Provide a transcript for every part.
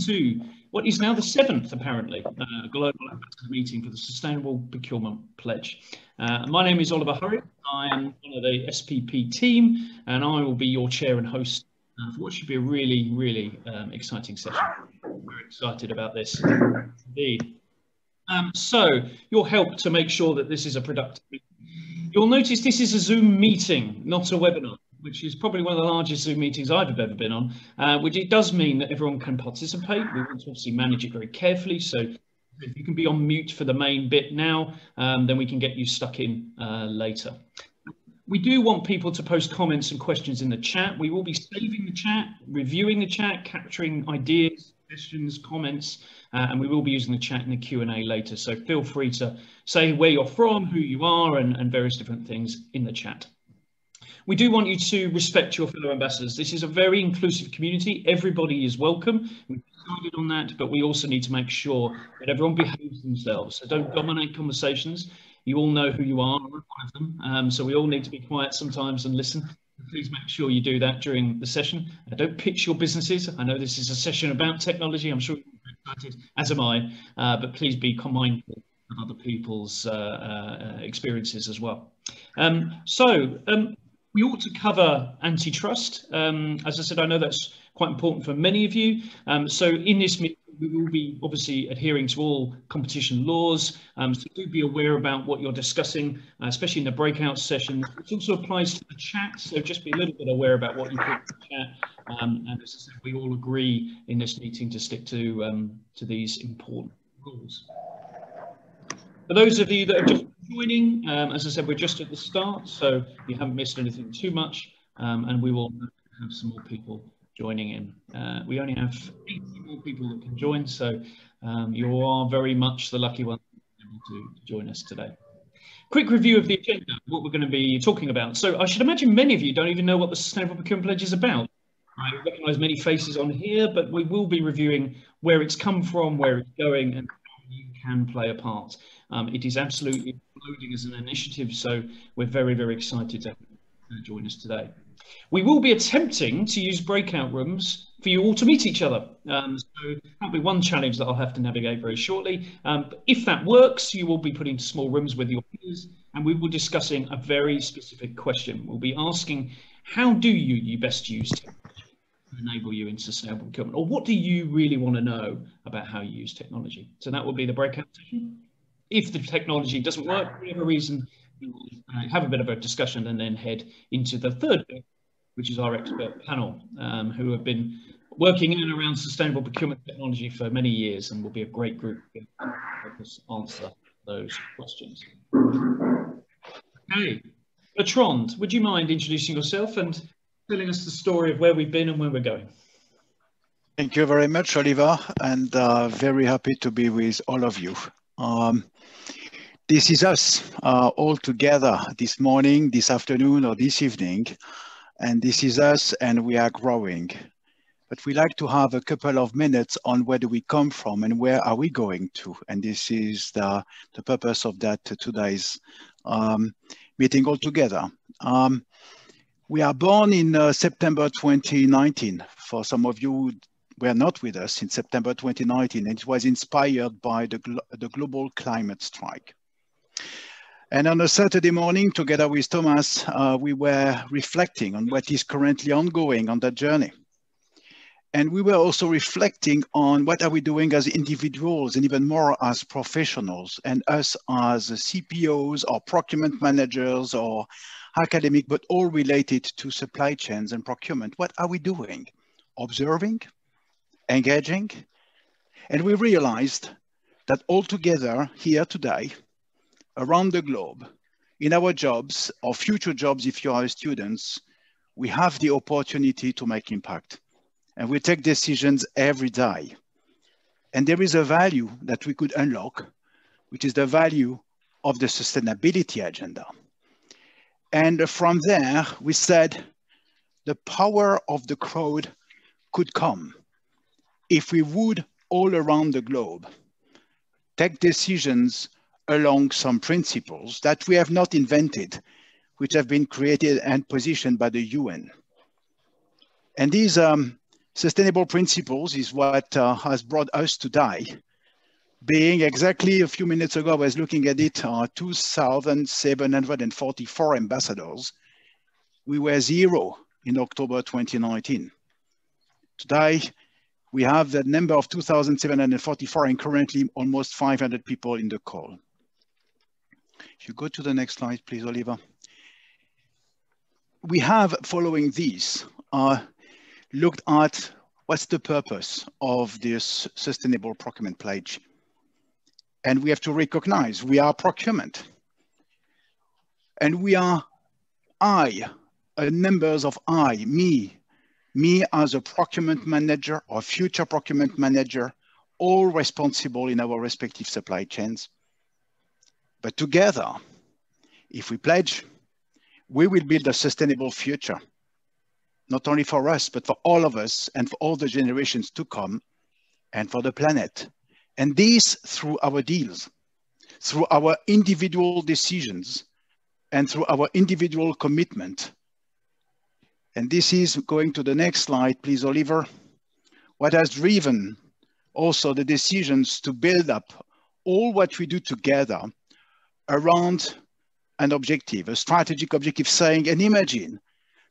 to what is now the 7th, apparently, Global Ambassador Meeting for the Sustainable Procurement Pledge. My name is Oliver Hurry. I am one of the SPP team, and I will be your chair and host for what should be a really, really exciting session. We're excited about this, indeed. So, your help to make sure that this is a productive meeting. You'll notice this is a Zoom meeting, not a webinar, which is probably one of the largest Zoom meetings I've ever been on, which it does mean that everyone can participate. We want to obviously manage it very carefully. So if you can be on mute for the main bit now, then we can get you stuck in later. We do want people to post comments and questions in the chat. We will be saving the chat, reviewing the chat, capturing ideas, suggestions, comments, and we will be using the chat in the Q&A later. So feel free to say where you're from, who you are, and various different things in the chat. We do want you to respect your fellow ambassadors. This is a very inclusive community. Everybody is welcome. We've decided on that, but we also need to make sure that everyone behaves themselves. So don't dominate conversations. You all know who you are, one of them. So we all need to be quiet sometimes and listen. Please make sure you do that during the session. Don't pitch your businesses. I know this is a session about technology. I'm sure you're excited, as am I, but please be mindful of other people's experiences as well. We ought to cover antitrust. As I said, I know that's quite important for many of you. So in this meeting, we will be obviously adhering to all competition laws. So do be aware about what you're discussing, especially in the breakout session. It also applies to the chat. So just be a little bit aware about what you put in the chat. And as I said, we all agree in this meeting to stick to these important rules. For those of you that are just joining, as I said, we're just at the start, so you haven't missed anything too much, and we will have some more people joining in. We only have 80 more people that can join, so you are very much the lucky ones able to join us today. Quick review of the agenda, what we're going to be talking about. So I should imagine many of you don't even know what the Sustainable Procurement Pledge is about. I recognise many faces on here, but we will be reviewing where it's come from, where it's going, and how you can play a part. It is absolutely exploding as an initiative, so we're very, very excited to join us today. We will be attempting to use breakout rooms for you all to meet each other. So that'll be one challenge that I'll have to navigate very shortly. But if that works, you will be put into small rooms with your peers, and we will be discussing a very specific question. We'll be asking, how do you best use technology to enable you in sustainable procurement? Or what do you really want to know about how you use technology? So that will be the breakout session. If the technology doesn't work for whatever reason, we'll have a bit of a discussion and then head into the third bit, which is our expert panel, who have been working in and around sustainable procurement technology for many years and will be a great group to help us answer those questions. Okay, Bertrand, would you mind introducing yourself and telling us the story of where we've been and where we're going? Thank you very much, Oliver, and very happy to be with all of you. This is us all together this morning, this afternoon, or this evening, and this is us, and we are growing. But we like to have a couple of minutes on where do we come from and where are we going to, and this is the purpose of that today's meeting all together. We are born in September 2019. For some of you who were not with us in September 2019, and it was inspired by the global climate strike. And on a Saturday morning, together with Thomas, we were reflecting on what is currently ongoing on that journey. And we were also reflecting on what are we doing as individuals and even more as professionals, and us as CPOs or procurement managers or academic, but all related to supply chains and procurement. What are we doing? Observing, engaging, and we realized that all together here today, around the globe, in our jobs or future jobs, if you are students, we have the opportunity to make impact. And we take decisions every day. And there is a value that we could unlock, which is the value of the sustainability agenda. And from there, we said the power of the crowd could come if we would all around the globe take decisions along some principles that we have not invented, which have been created and positioned by the UN. And these Sustainable principles is what has brought us today. Being exactly a few minutes ago, I was looking at it, 2,744 ambassadors. We were 0 in October 2019. Today, we have the number of 2,744 and currently almost 500 people in the call. If you go to the next slide, please, Oliver. We have, following this, looked at what's the purpose of this sustainable procurement pledge. And we have to recognize we are procurement. And we are numbers of me as a procurement manager or future procurement manager, all responsible in our respective supply chains. But together, if we pledge, we will build a sustainable future, not only for us, but for all of us and for all the generations to come and for the planet. And this through our deals, through our individual decisions, and through our individual commitment. And this is going to the next slide, please, Oliver. What has driven also the decisions to build up all what we do together around an objective, a strategic objective, saying, and imagine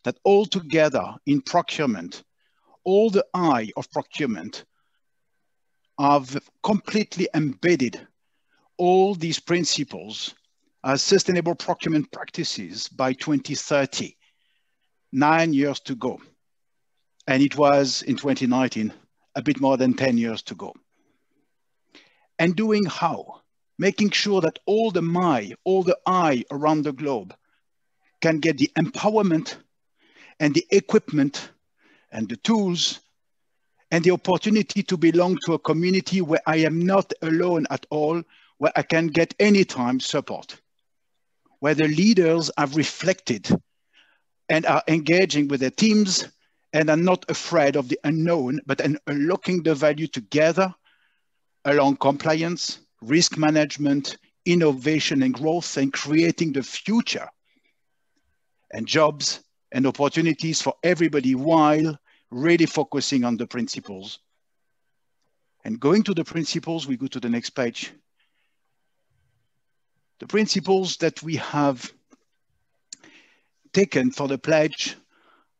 that all together in procurement, all the I of procurement have completely embedded all these principles as sustainable procurement practices by 2030, 9 years to go. And it was in 2019, a bit more than 10 years to go. And doing how? Making sure that all the I around the globe can get the empowerment and the equipment and the tools and the opportunity to belong to a community where I am not alone at all, where I can get anytime support, where the leaders have reflected and are engaging with their teams and are not afraid of the unknown, but unlocking the value together along compliance, risk management, innovation and growth, and creating the future and jobs and opportunities for everybody while really focusing on the principles. And going to the principles, we go to the next page. The principles that we have taken for the pledge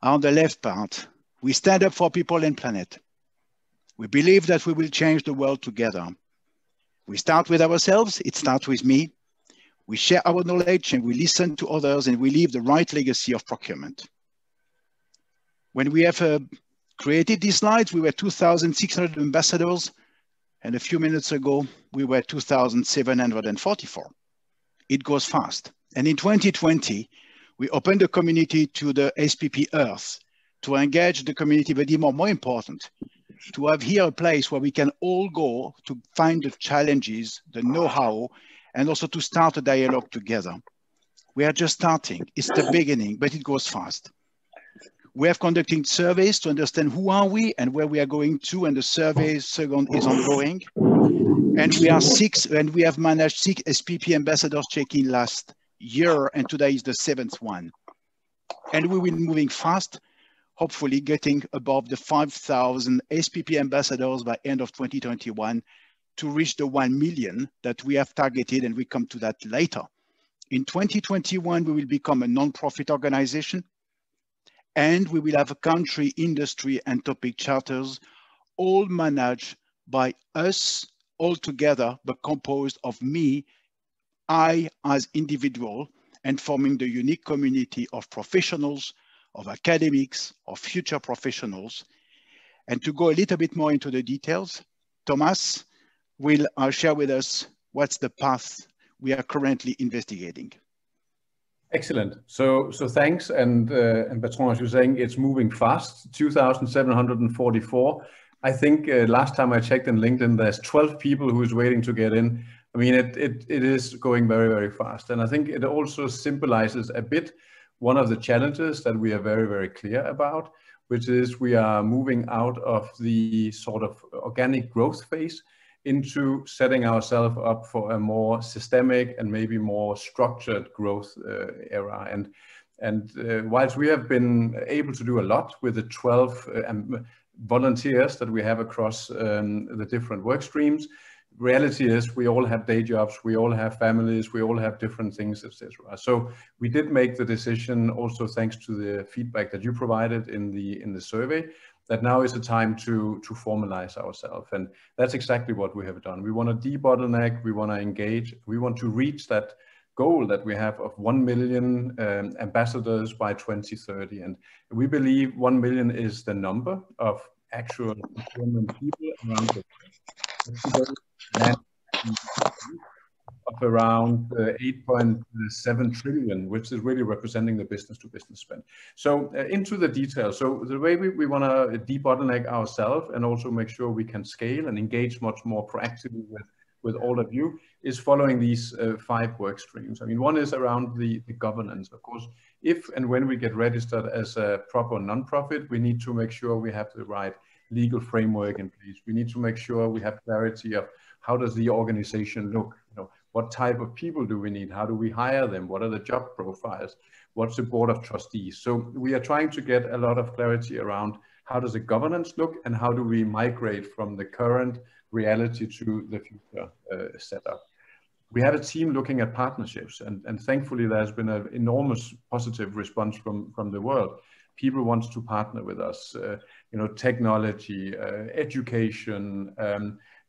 are on the left part. We stand up for people and planet. We believe that we will change the world together. We start with ourselves, it starts with me. We share our knowledge and we listen to others and we leave the right legacy of procurement. When we have created these slides, we were 2,600 ambassadors, and a few minutes ago, we were 2,744. It goes fast. And in 2020, we opened the community to the SPP Earth to engage the community, but even more important, to have here a place where we can all go to find the challenges, the know-how, and also to start a dialogue together. We are just starting. It's the beginning, but it goes fast. We have conducted surveys to understand who are we and where we are going to, and the survey second is ongoing. And we have managed 6 SPP ambassadors check-in last year, and today is the 7th one. And we will be moving fast, hopefully getting above the 5,000 SPP ambassadors by end of 2021 to reach the 1 million that we have targeted, and we come to that later. In 2021, we will become a non-profit organization, and we will have a country, industry, and topic charters, all managed by us all together, but composed of me, I as individual, and forming the unique community of professionals, of academics, of future professionals. And to go a little bit more into the details, Thomas will share with us what's the path we are currently investigating. Excellent. So thanks. And Bertrand, as you're saying, it's moving fast, 2,744. I think last time I checked in LinkedIn, there's 12 people who's waiting to get in. I mean, it is going very, very fast. And I think it also symbolizes a bit one of the challenges that we are very, very clear about, which is we are moving out of the sort of organic growth phase into setting ourselves up for a more systemic and maybe more structured growth era. And whilst we have been able to do a lot with the 12 volunteers that we have across the different work streams. Reality is we all have day jobs, we all have families, we all have different things, etc. So we did make the decision, also thanks to the feedback that you provided in the survey, that now is the time to formalize ourselves. And that's exactly what we have done. We want to debottleneck, we want to engage, we want to reach that goal that we have of 1 million ambassadors by 2030. And we believe 1 million is the number of actual procurement people around the world. Of around 8.7 trillion, which is really representing the business to business spend. So into the details. So the way we want to debottleneck ourselves and also make sure we can scale and engage much more proactively with all of you is following these 5 work streams. I mean, one is around the governance. Of course, if and when we get registered as a proper non-profit, we need to make sure we have the right legal framework in place. We need to make sure we have clarity of how does the organization look? You know, what type of people do we need? How do we hire them? What are the job profiles? What's the board of trustees? So we are trying to get a lot of clarity around how does the governance look and how do we migrate from the current reality to the future setup. We have a team looking at partnerships, and thankfully there's been an enormous positive response from the world. People want to partner with us, you know, technology, education,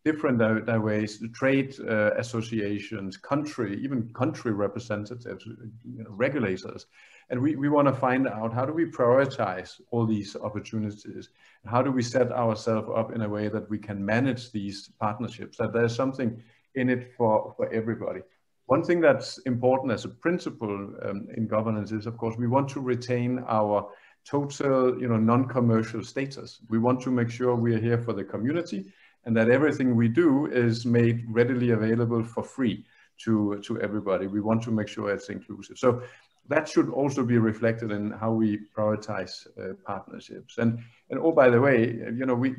different ways, trade associations, even country representatives, you know, regulators. And we want to find out how do we prioritize all these opportunities? How do we set ourselves up in a way that we can manage these partnerships, that there's something in it for everybody? One thing that's important as a principle in governance is, of course, we want to retain our total, you know, non-commercial status. We want to make sure we are here for the community and that everything we do is made readily available for free to everybody. We want to make sure it's inclusive. So that should also be reflected in how we prioritize partnerships. And oh, by the way, you know, we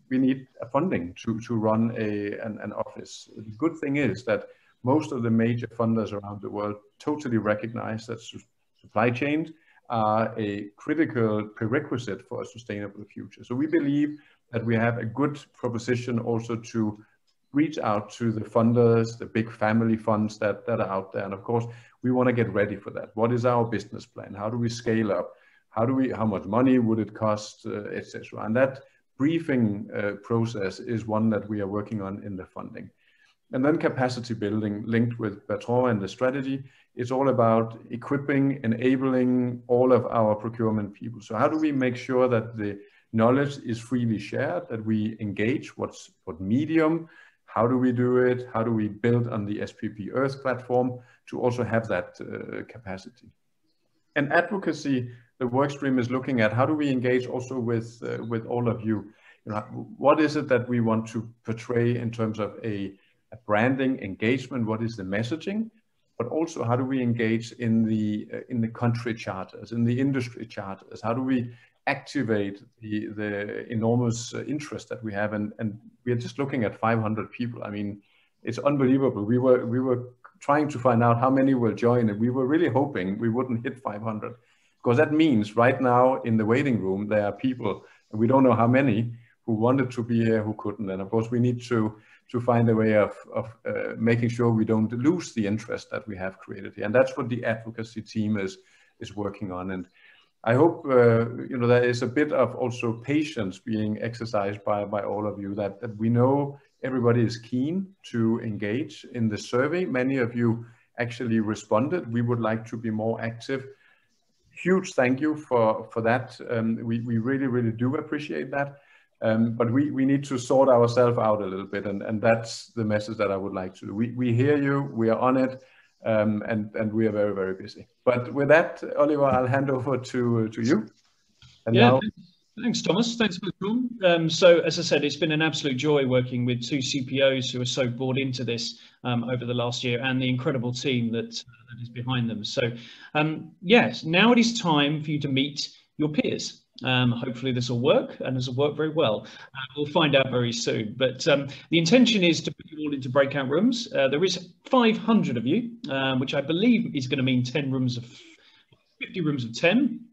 need funding to run an office. The good thing is that most of the major funders around the world totally recognize that supply chains are a critical prerequisite for a sustainable future. So we believe that we have a good proposition also to reach out to the funders, the big family funds that are out there. And of course, we want to get ready for that. What is our business plan? How do we scale up? How much money would it cost, etc. And that briefing process is one that we are working on in the funding. And then capacity building linked with Bertrand and the strategy. It's all about equipping, enabling all of our procurement people. So how do we make sure that the knowledge is freely shared, that we engage what medium, how do we do it, how do we build on the SPP Earth platform to also have that capacity. And advocacy, the work stream is looking at how do we engage also with all of you. You know, what is it that we want to portray in terms of a branding engagement? What is the messaging? But also how do we engage in the country charters, in the industry charters? How do we activate the enormous interest that we have? And we are just looking at 500 people. I mean, it's unbelievable. We were trying to find out how many will join, and we were really hoping we wouldn't hit 500, because that means right now in the waiting room there are people, and we don't know how many, who wanted to be here who couldn't. And of course we need to find a way of making sure we don't lose the interest that we have created here. And that's what the advocacy team is working on. And I hope you know, there is a bit of also patience being exercised by all of you, that we know everybody is keen to engage in the survey. Many of you actually responded. We would like to be more active. Huge thank you for that. We really, really do appreciate that. But we need to sort ourselves out a little bit, and that's the message that I would like to do. We hear you, we are on it, and we are very, very busy. But with that, Oliver, I'll hand over to you. And yeah, now... Thanks, Thomas. Thanks, Bertrand. So, as I said, it's been an absolute joy working with 2 CPOs who are so bought into this over the last year, and the incredible team that is behind them. So, yes, now it is time for you to meet your peers. Hopefully this will work, and this will work very well. We'll find out very soon. But the intention is to put you all into breakout rooms. There is 500 of you, which I believe is going to mean 50 rooms of 10.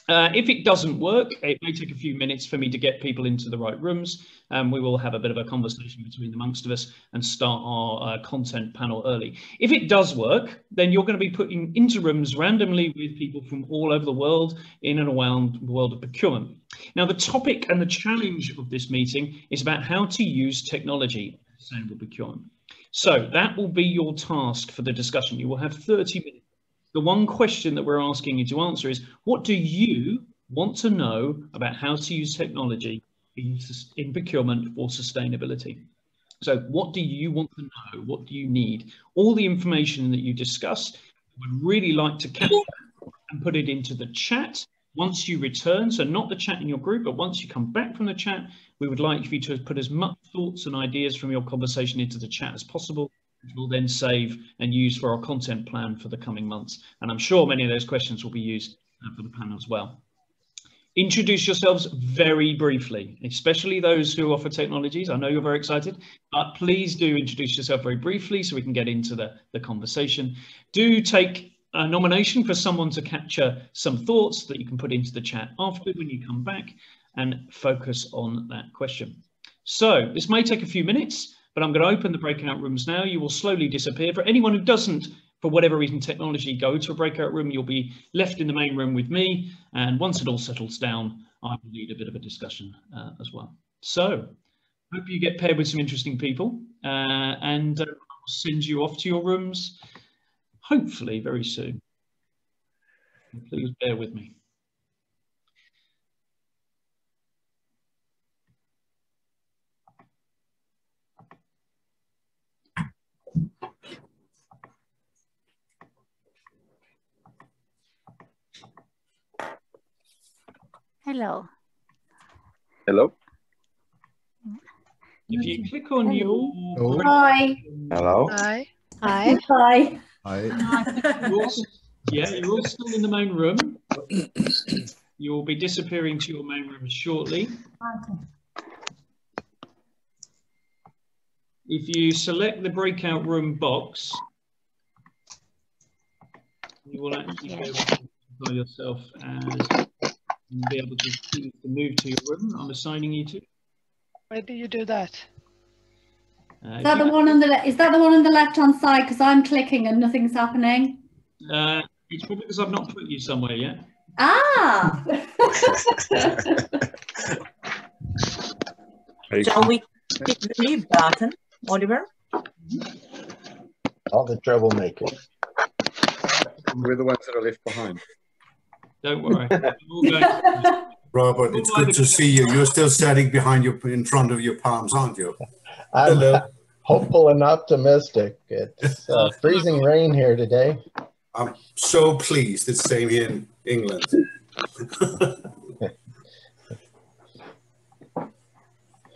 If it doesn't work, it may take a few minutes for me to get people into the right rooms. We will have a bit of a conversation between amongst of us and start our content panel early. If it does work, then you're going to be putting into rooms randomly with people from all over the world in and around the world of procurement. Now, the topic and the challenge of this meeting is about how to use technology in sustainable procurement. So that will be your task for the discussion. You will have 30 minutes. The one question that we're asking you to answer is, what do you want to know about how to use technology in procurement for sustainability? So what do you want to know? What do you need? All the information that you discuss, we would really like to capture and put it into the chat once you return. So not the chat in your group, but once you come back from the chat, we would like you to put as much thoughts and ideas from your conversation into the chat as possible, which we'll then save and use for our content plan for the coming months. And I'm sure many of those questions will be used for the panel as well. Introduce yourselves very briefly, especially those who offer technologies. I know you're very excited, but please do introduce yourself very briefly so we can get into the conversation. Do take a nomination for someone to capture some thoughts that you can put into the chat after when you come back and focus on that question. So this may take a few minutes, but I'm going to open the breakout rooms now. You will slowly disappear. For anyone who doesn't, for whatever reason, technology, go to a breakout room, you'll be left in the main room with me. And once it all settles down, I will lead a bit of a discussion as well. So hope you get paired with some interesting people and I'll send you off to your rooms, hopefully very soon. Please bear with me. Hello. Hello. If you click on your... Hi. Hello. Hi. Hi. Hi. Hi. You're all still in the main room. You'll be disappearing to your main room shortly. If you select the breakout room box, you will actually be able to identify yourself as and be able to move to your room I'm assigning you to. Where do you do that? Is that the one on the left-hand side? Because I'm clicking and nothing's happening. It's probably because I've not put you somewhere yet. Ah! Shall we click the leave button, Oliver? All the troublemakers. We're the ones that are left behind. Don't worry. Robert, it's good to see you. You're still standing in front of your palms, aren't you? I'm hopeful and optimistic. It's freezing rain here today. I'm so pleased it's same here in England.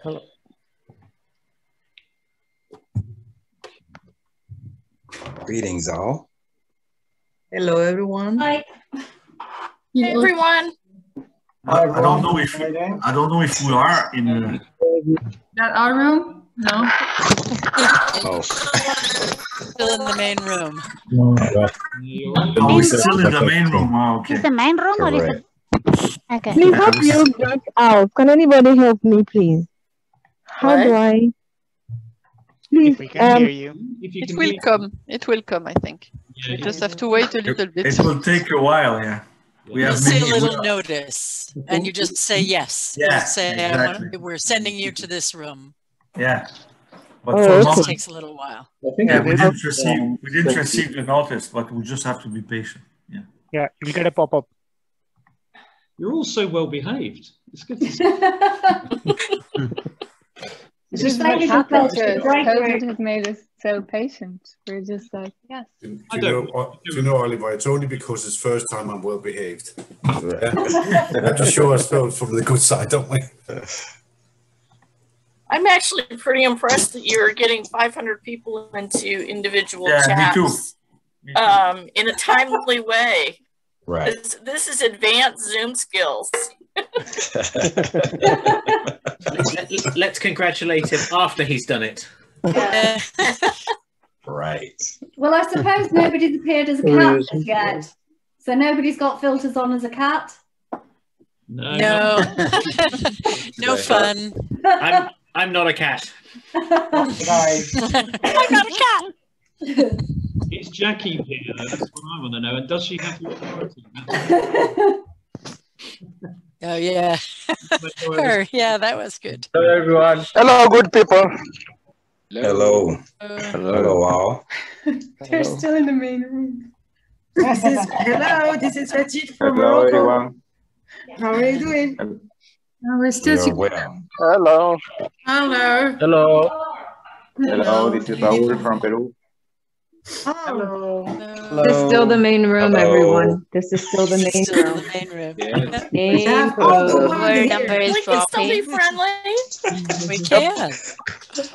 Hello. Greetings, all. Hello, everyone. Hi. Hey, everyone. I don't know if we are in That our room? No. Oh. Still in the main room. Oh, we're still in the main room. Oh, okay. Is the main room or is it? Okay. Please help you get out. Can anybody help me, please? How do I? Please. If we can hear you. It will come. It will come, I think. Yeah, We just have to wait a little bit. It will take a while, yeah. We You'll have see a many. little notice, and you just say yes. Yeah, You say, exactly. we're sending you to this room. Yeah. But Oh, for It now, just takes a little while. yeah, we didn't receive the notice, but we just have to be patient. Yeah. Yeah, you'll get a pop-up. You're all so well behaved. It's good to see. Is this like COVID has made us so patient. We're just like, yes. Do you know, Oliver, it's only because it's first time I'm well behaved. We have to show ourselves from the good side, don't we? I'm actually pretty impressed that you're getting 500 people into individual chats. Me too. In a timely way. Right. This is advanced Zoom skills. Let's congratulate him after he's done it. Yeah. Right. Well, I suppose nobody's appeared as a cat yet. So nobody's got filters on as a cat. No. No fun. I'm not a cat. I'm not a cat. It's Jackie here. That's what I want to know. And does she have the authority? Oh, yeah. Her. Yeah, that was good. Hello, everyone. Hello, good people. Hello. Hello, all. They're still in the main room. This is Rachid from Hello, Morocco. everyone. How are you doing? No, we're still You're together. well. Hello. Hello. Hello. Hello, this is Raúl from Peru. Hello. This is still the main room, everyone. This is still the main Still room. the main room. Yes. Main Room number is We can still be friendly. We can.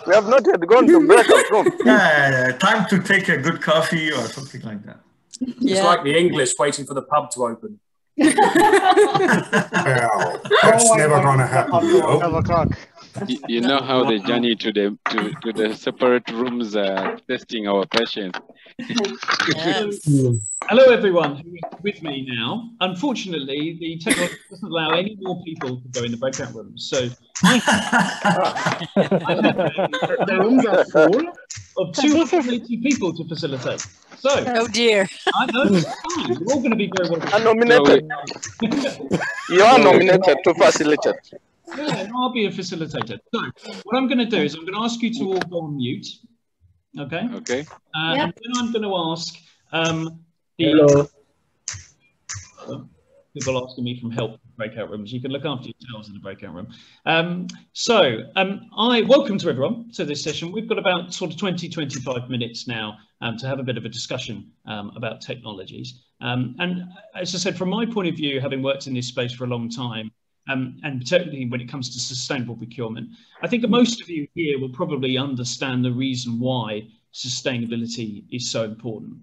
We have not yet gone to breakout room. Yeah, time to take a good coffee or something like that. It's like the English waiting for the pub to open. Well, that's never going to happen, you know. 12 o'clock. You know how the journey to the separate rooms testing our patience. Hello, everyone who is with me now. Unfortunately, the technology doesn't allow any more people to go in the breakout rooms. So The rooms are full. of 280 people to facilitate. So, oh dear. I know it's fine. You're all going to be very well. I'm nominated. You are nominated to facilitate. Yeah, I'll be a facilitator. So, what I'm going to do is I'm going to ask you to all go on mute. Okay. Okay. And then I'm going to ask Hello. people asking me from help in breakout rooms. You can look after yourselves in the breakout room. I welcome to everyone to this session. We've got about sort of 20-25 minutes now to have a bit of a discussion about technologies. And as I said, from my point of view, having worked in this space for a long time, and particularly when it comes to sustainable procurement, I think most of you here will probably understand the reason why sustainability is so important.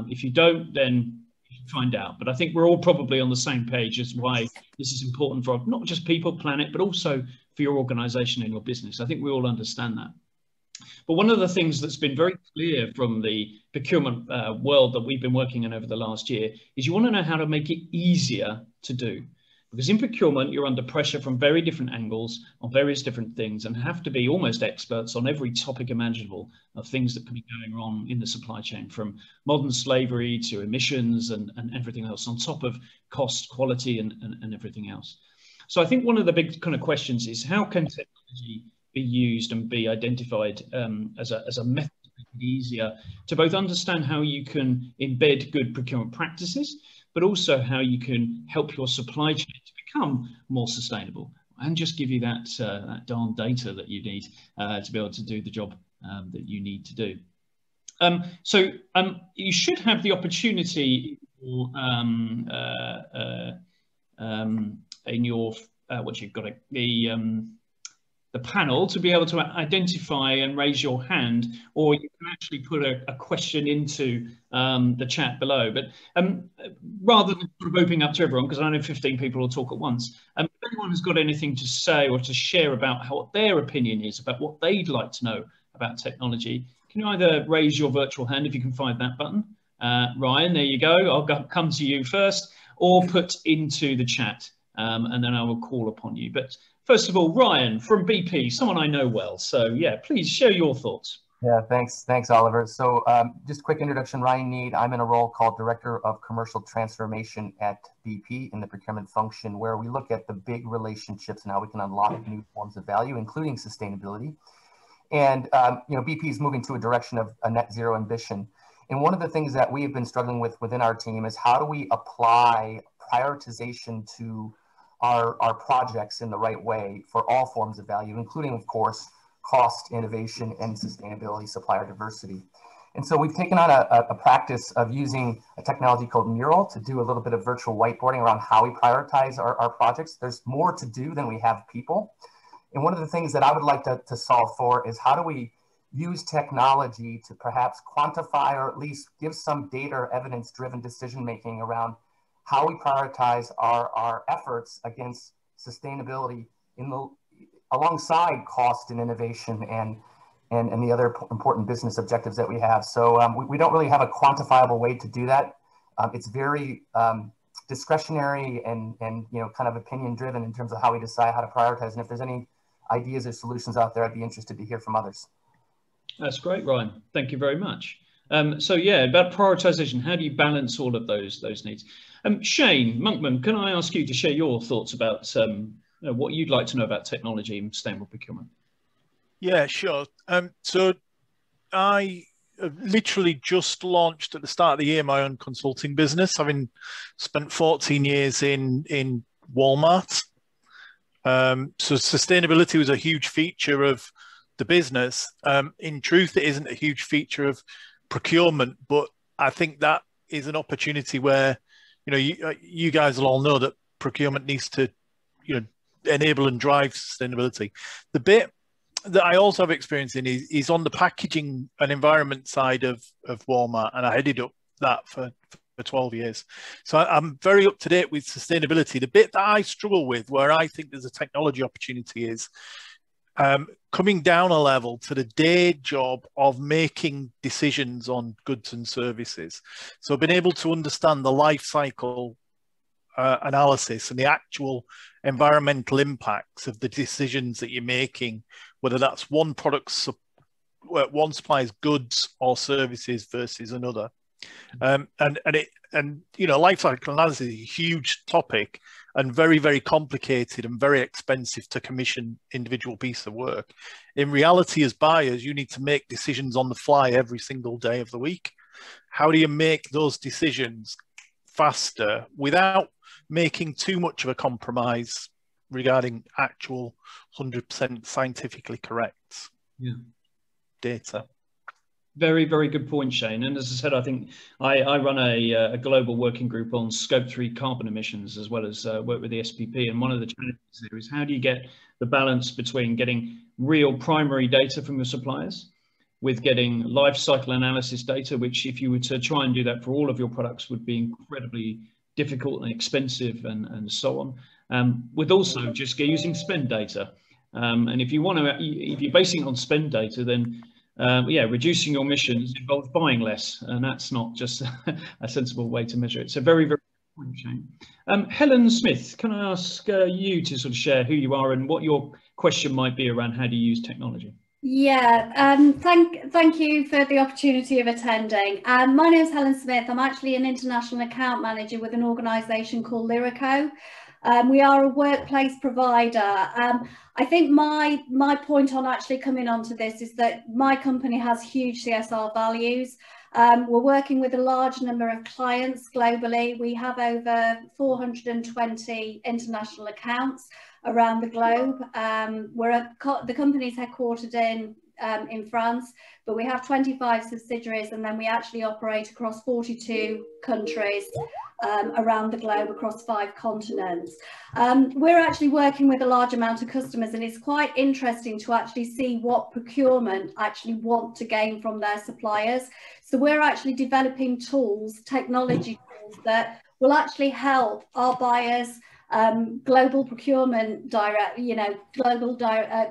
If you don't, then you can find out. But I think we're all probably on the same page as why this is important for not just people, planet, but also for your organization and your business. I think we all understand that. But one of the things that's been very clear from the procurement world that we've been working in over the last year is you want to know how to make it easier to do. Because in procurement, you're under pressure from very different angles on various different things and have to be almost experts on every topic imaginable of things that could be going on in the supply chain, from modern slavery to emissions and everything else, on top of cost, quality and everything else. So I think one of the big kind of questions is how can technology be used and be identified as a method to make it easier to both understand how you can embed good procurement practices, but also how you can help your supply chain to become more sustainable and just give you that darn data that you need to be able to do the job that you need to do. You should have the opportunity in your what you've got the panel to be able to identify and raise your hand, or you can actually put a question into the chat below. But rather than sort of opening up to everyone, because I know 15 people will talk at once, if anyone has got anything to say or to share about what their opinion is about what they'd like to know about technology, can you either raise your virtual hand if you can find that button? Ryan, there you go. I'll come to you first, or put into the chat, and then I will call upon you. But first of all, Ryan from BP, someone I know well. So yeah, please share your thoughts. Yeah, thanks, Oliver. So just a quick introduction, Ryan Need. I'm in a role called Director of Commercial Transformation at BP in the procurement function, where we look at the big relationships and how we can unlock new forms of value, including sustainability. And BP is moving to a direction of a net zero ambition. And one of the things that we have been struggling with within our team is how do we apply prioritization to our projects in the right way for all forms of value, including, of course, cost, innovation, and sustainability, supplier diversity. And so we've taken on a practice of using a technology called Mural to do a little bit of virtual whiteboarding around how we prioritize our projects. There's more to do than we have people. And one of the things that I would like to solve for is how do we use technology to perhaps quantify or at least give some data or evidence-driven decision-making around how we prioritize our efforts against sustainability alongside cost and innovation and the other important business objectives that we have. So we don't really have a quantifiable way to do that. It's very discretionary and kind of opinion driven in terms of how we decide how to prioritize. And if there's any ideas or solutions out there, I'd be interested to hear from others. That's great, Ryan. Thank you very much. So yeah, about prioritization, how do you balance all of those needs? Shane Monkman, can I ask you to share your thoughts about what you'd like to know about technology and sustainable procurement? Yeah, sure. So I literally just launched at the start of the year my own consulting business, having spent 14 years in Walmart. So sustainability was a huge feature of the business. In truth, it isn't a huge feature of procurement, but I think that is an opportunity where, you guys will all know that procurement needs to, enable and drive sustainability. The bit that I also have experience in is on the packaging and environment side of Walmart, and I headed up that for 12 years. So I'm very up to date with sustainability. The bit that I struggle with, where I think there's a technology opportunity, is coming down a level to the day job of making decisions on goods and services. So I've been able to understand the life cycle analysis and the actual environmental impacts of the decisions that you're making, whether that's one supplies goods or services versus another. Life cycle analysis is a huge topic and very, very complicated and very expensive to commission individual piece of work. In reality, as buyers, you need to make decisions on the fly every single day of the week. How do you make those decisions faster without making too much of a compromise regarding actual 100% scientifically correct data? Very, very good point, Shane. And as I said, I think I run a global working group on Scope 3 carbon emissions, as well as work with the SPP. And one of the challenges there is, how do you get the balance between getting real primary data from your suppliers with getting life cycle analysis data, which if you were to try and do that for all of your products would be incredibly difficult and expensive and so on, with also just using spend data. And if you're basing it on spend data, then reducing your emissions involves buying less, and that's not just a sensible way to measure it. So very, very good point, Shane. Helen Smith, can I ask you to sort of share who you are and what your question might be around how to use technology? Yeah, thank you for the opportunity of attending. My name is Helen Smith. I'm actually an international account manager with an organisation called Lyrico. We are a workplace provider. I think my point on actually coming onto this is that my company has huge CSR values. We're working with a large number of clients globally. We have over 420 international accounts around the globe. The company's headquartered in France, but we have 25 subsidiaries, and then we actually operate across 42 countries around the globe, across 5 continents. We're actually working with a large amount of customers, and it's quite interesting to actually see what procurement actually want to gain from their suppliers. So we're actually developing tools, technology tools, that will actually help our buyers, global procurement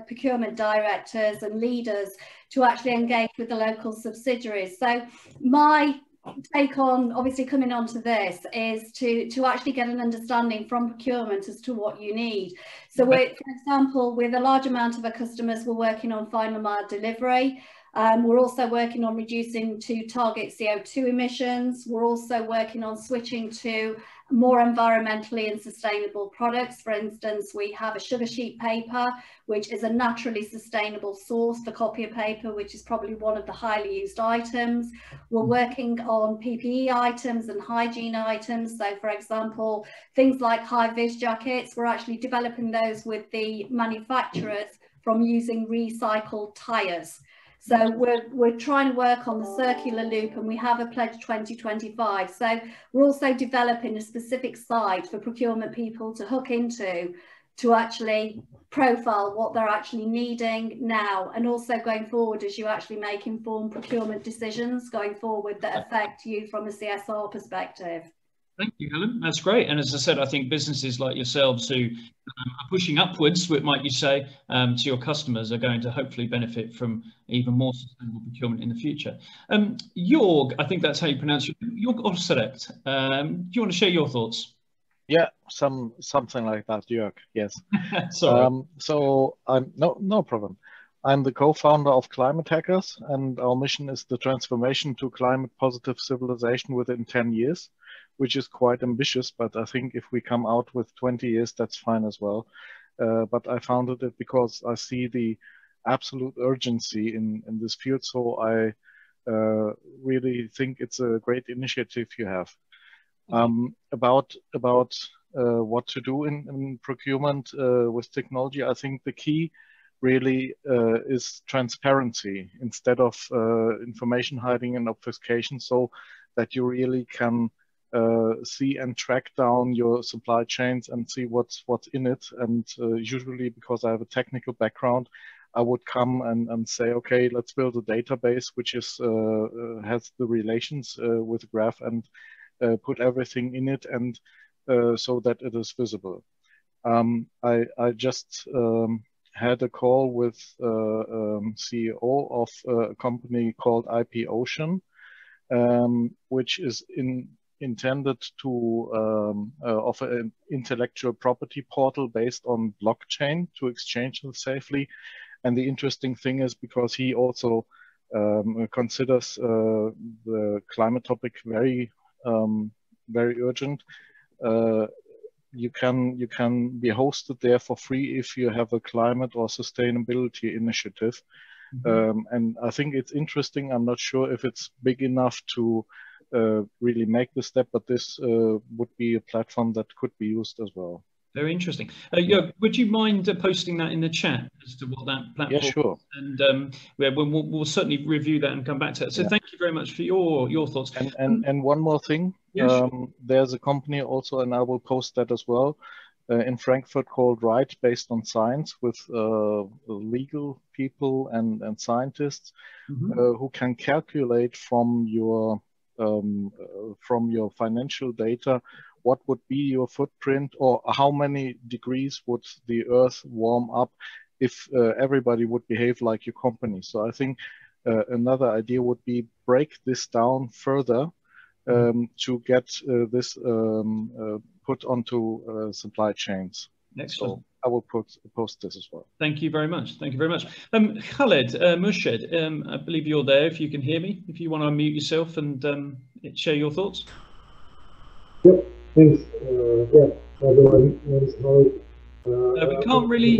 procurement directors and leaders to actually engage with the local subsidiaries. So my take on obviously coming onto this is to actually get an understanding from procurement as to what you need. So for example, with a large amount of our customers, we're working on final mile delivery. We're also working on reducing to target CO2 emissions. We're also working on switching to more environmentally and sustainable products. For instance, we have a sugar sheet paper, which is a naturally sustainable source for copier paper, which is probably one of the highly used items. We're working on PPE items and hygiene items. So for example, things like high-vis jackets, we're actually developing those with the manufacturers from using recycled tires. So we're trying to work on the circular loop, and we have a pledge 2025. So we're also developing a specific site for procurement people to hook into to actually profile what they're actually needing now, and also going forward as you actually make informed procurement decisions going forward that affect you from a CSR perspective. Thank you, Helen. That's great. And as I said, I think businesses like yourselves who are pushing upwards, might you say, to your customers are going to hopefully benefit from even more sustainable procurement in the future. Jorg, I think that's how you pronounce it. Jorg Orselect, do you want to share your thoughts? Yeah, something like that, Jörg. Yes. Sorry. So I'm no problem. I'm the co-founder of Climate Hackers, and our mission is the transformation to climate positive civilization within 10 years, which is quite ambitious, but I think if we come out with 20 years, that's fine as well. But I founded it because I see the absolute urgency in this field. So I really think it's a great initiative you have. About what to do in procurement with technology, I think the key really is transparency instead of information hiding and obfuscation, so that you really can see and track down your supply chains and see what's in it. And usually, because I have a technical background, I would come and say, okay, let's build a database which is has the relations with the graph and put everything in it, and so that it is visible. I just had a call with CEO of a company called IP Ocean, which is intended to offer an intellectual property portal based on blockchain to exchange them safely. And the interesting thing is, because he also considers the climate topic very urgent, you can be hosted there for free if you have a climate or sustainability initiative. And I think it's interesting. I'm not sure if it's big enough to really make the step, but this would be a platform that could be used as well. Very interesting. Yeah, would you mind posting that in the chat as to what that platform? Yeah, sure. And we'll certainly review that and come back to it. So thank you very much for your thoughts. And one more thing. Yeah, sure. There's a company also, and I will post that as well, in Frankfurt called Right, based on science, with legal people and scientists who can calculate from your financial data what would be your footprint, or how many degrees would the Earth warm up if everybody would behave like your company. So I think another idea would be break this down further to get this put onto supply chains. Excellent. So I will post this as well. Thank you very much. Thank you very much. Khaled Mushed, I believe you're there. If you can hear me, if you want to unmute yourself and share your thoughts. Yep. Thanks. Yeah, everyone. We can't really.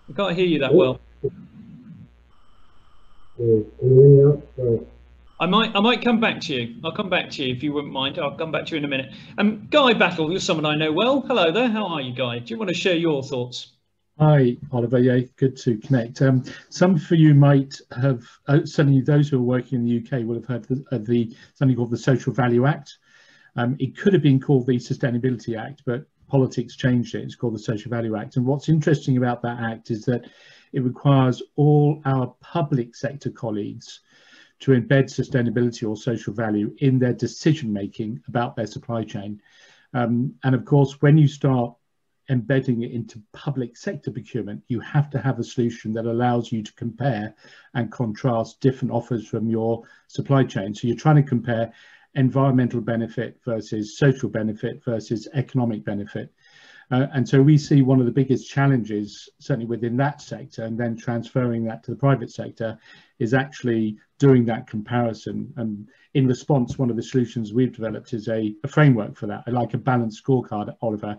We can't hear you that well. I might come back to you. I'll come back to you if you wouldn't mind. I'll come back to you in a minute. Guy Battle, you're someone I know well. Hello there. How are you, Guy? Do you want to share your thoughts? Hi, Oliver. Yeah, good to connect. Some of you might have, certainly those who are working in the UK will have heard of something called the Social Value Act. It could have been called the Sustainability Act, but politics changed it. It's called the Social Value Act. And what's interesting about that act is that it requires all our public sector colleagues to embed sustainability or social value in their decision making about their supply chain. And of course, when you start embedding it into public sector procurement, you have to have a solution that allows you to compare and contrast different offers from your supply chain. So you're trying to compare environmental benefit versus social benefit versus economic benefit. And so we see one of the biggest challenges, certainly within that sector, and then transferring that to the private sector, is actually doing that comparison. And in response, one of the solutions we've developed is a framework for that, like a balanced scorecard, Oliver,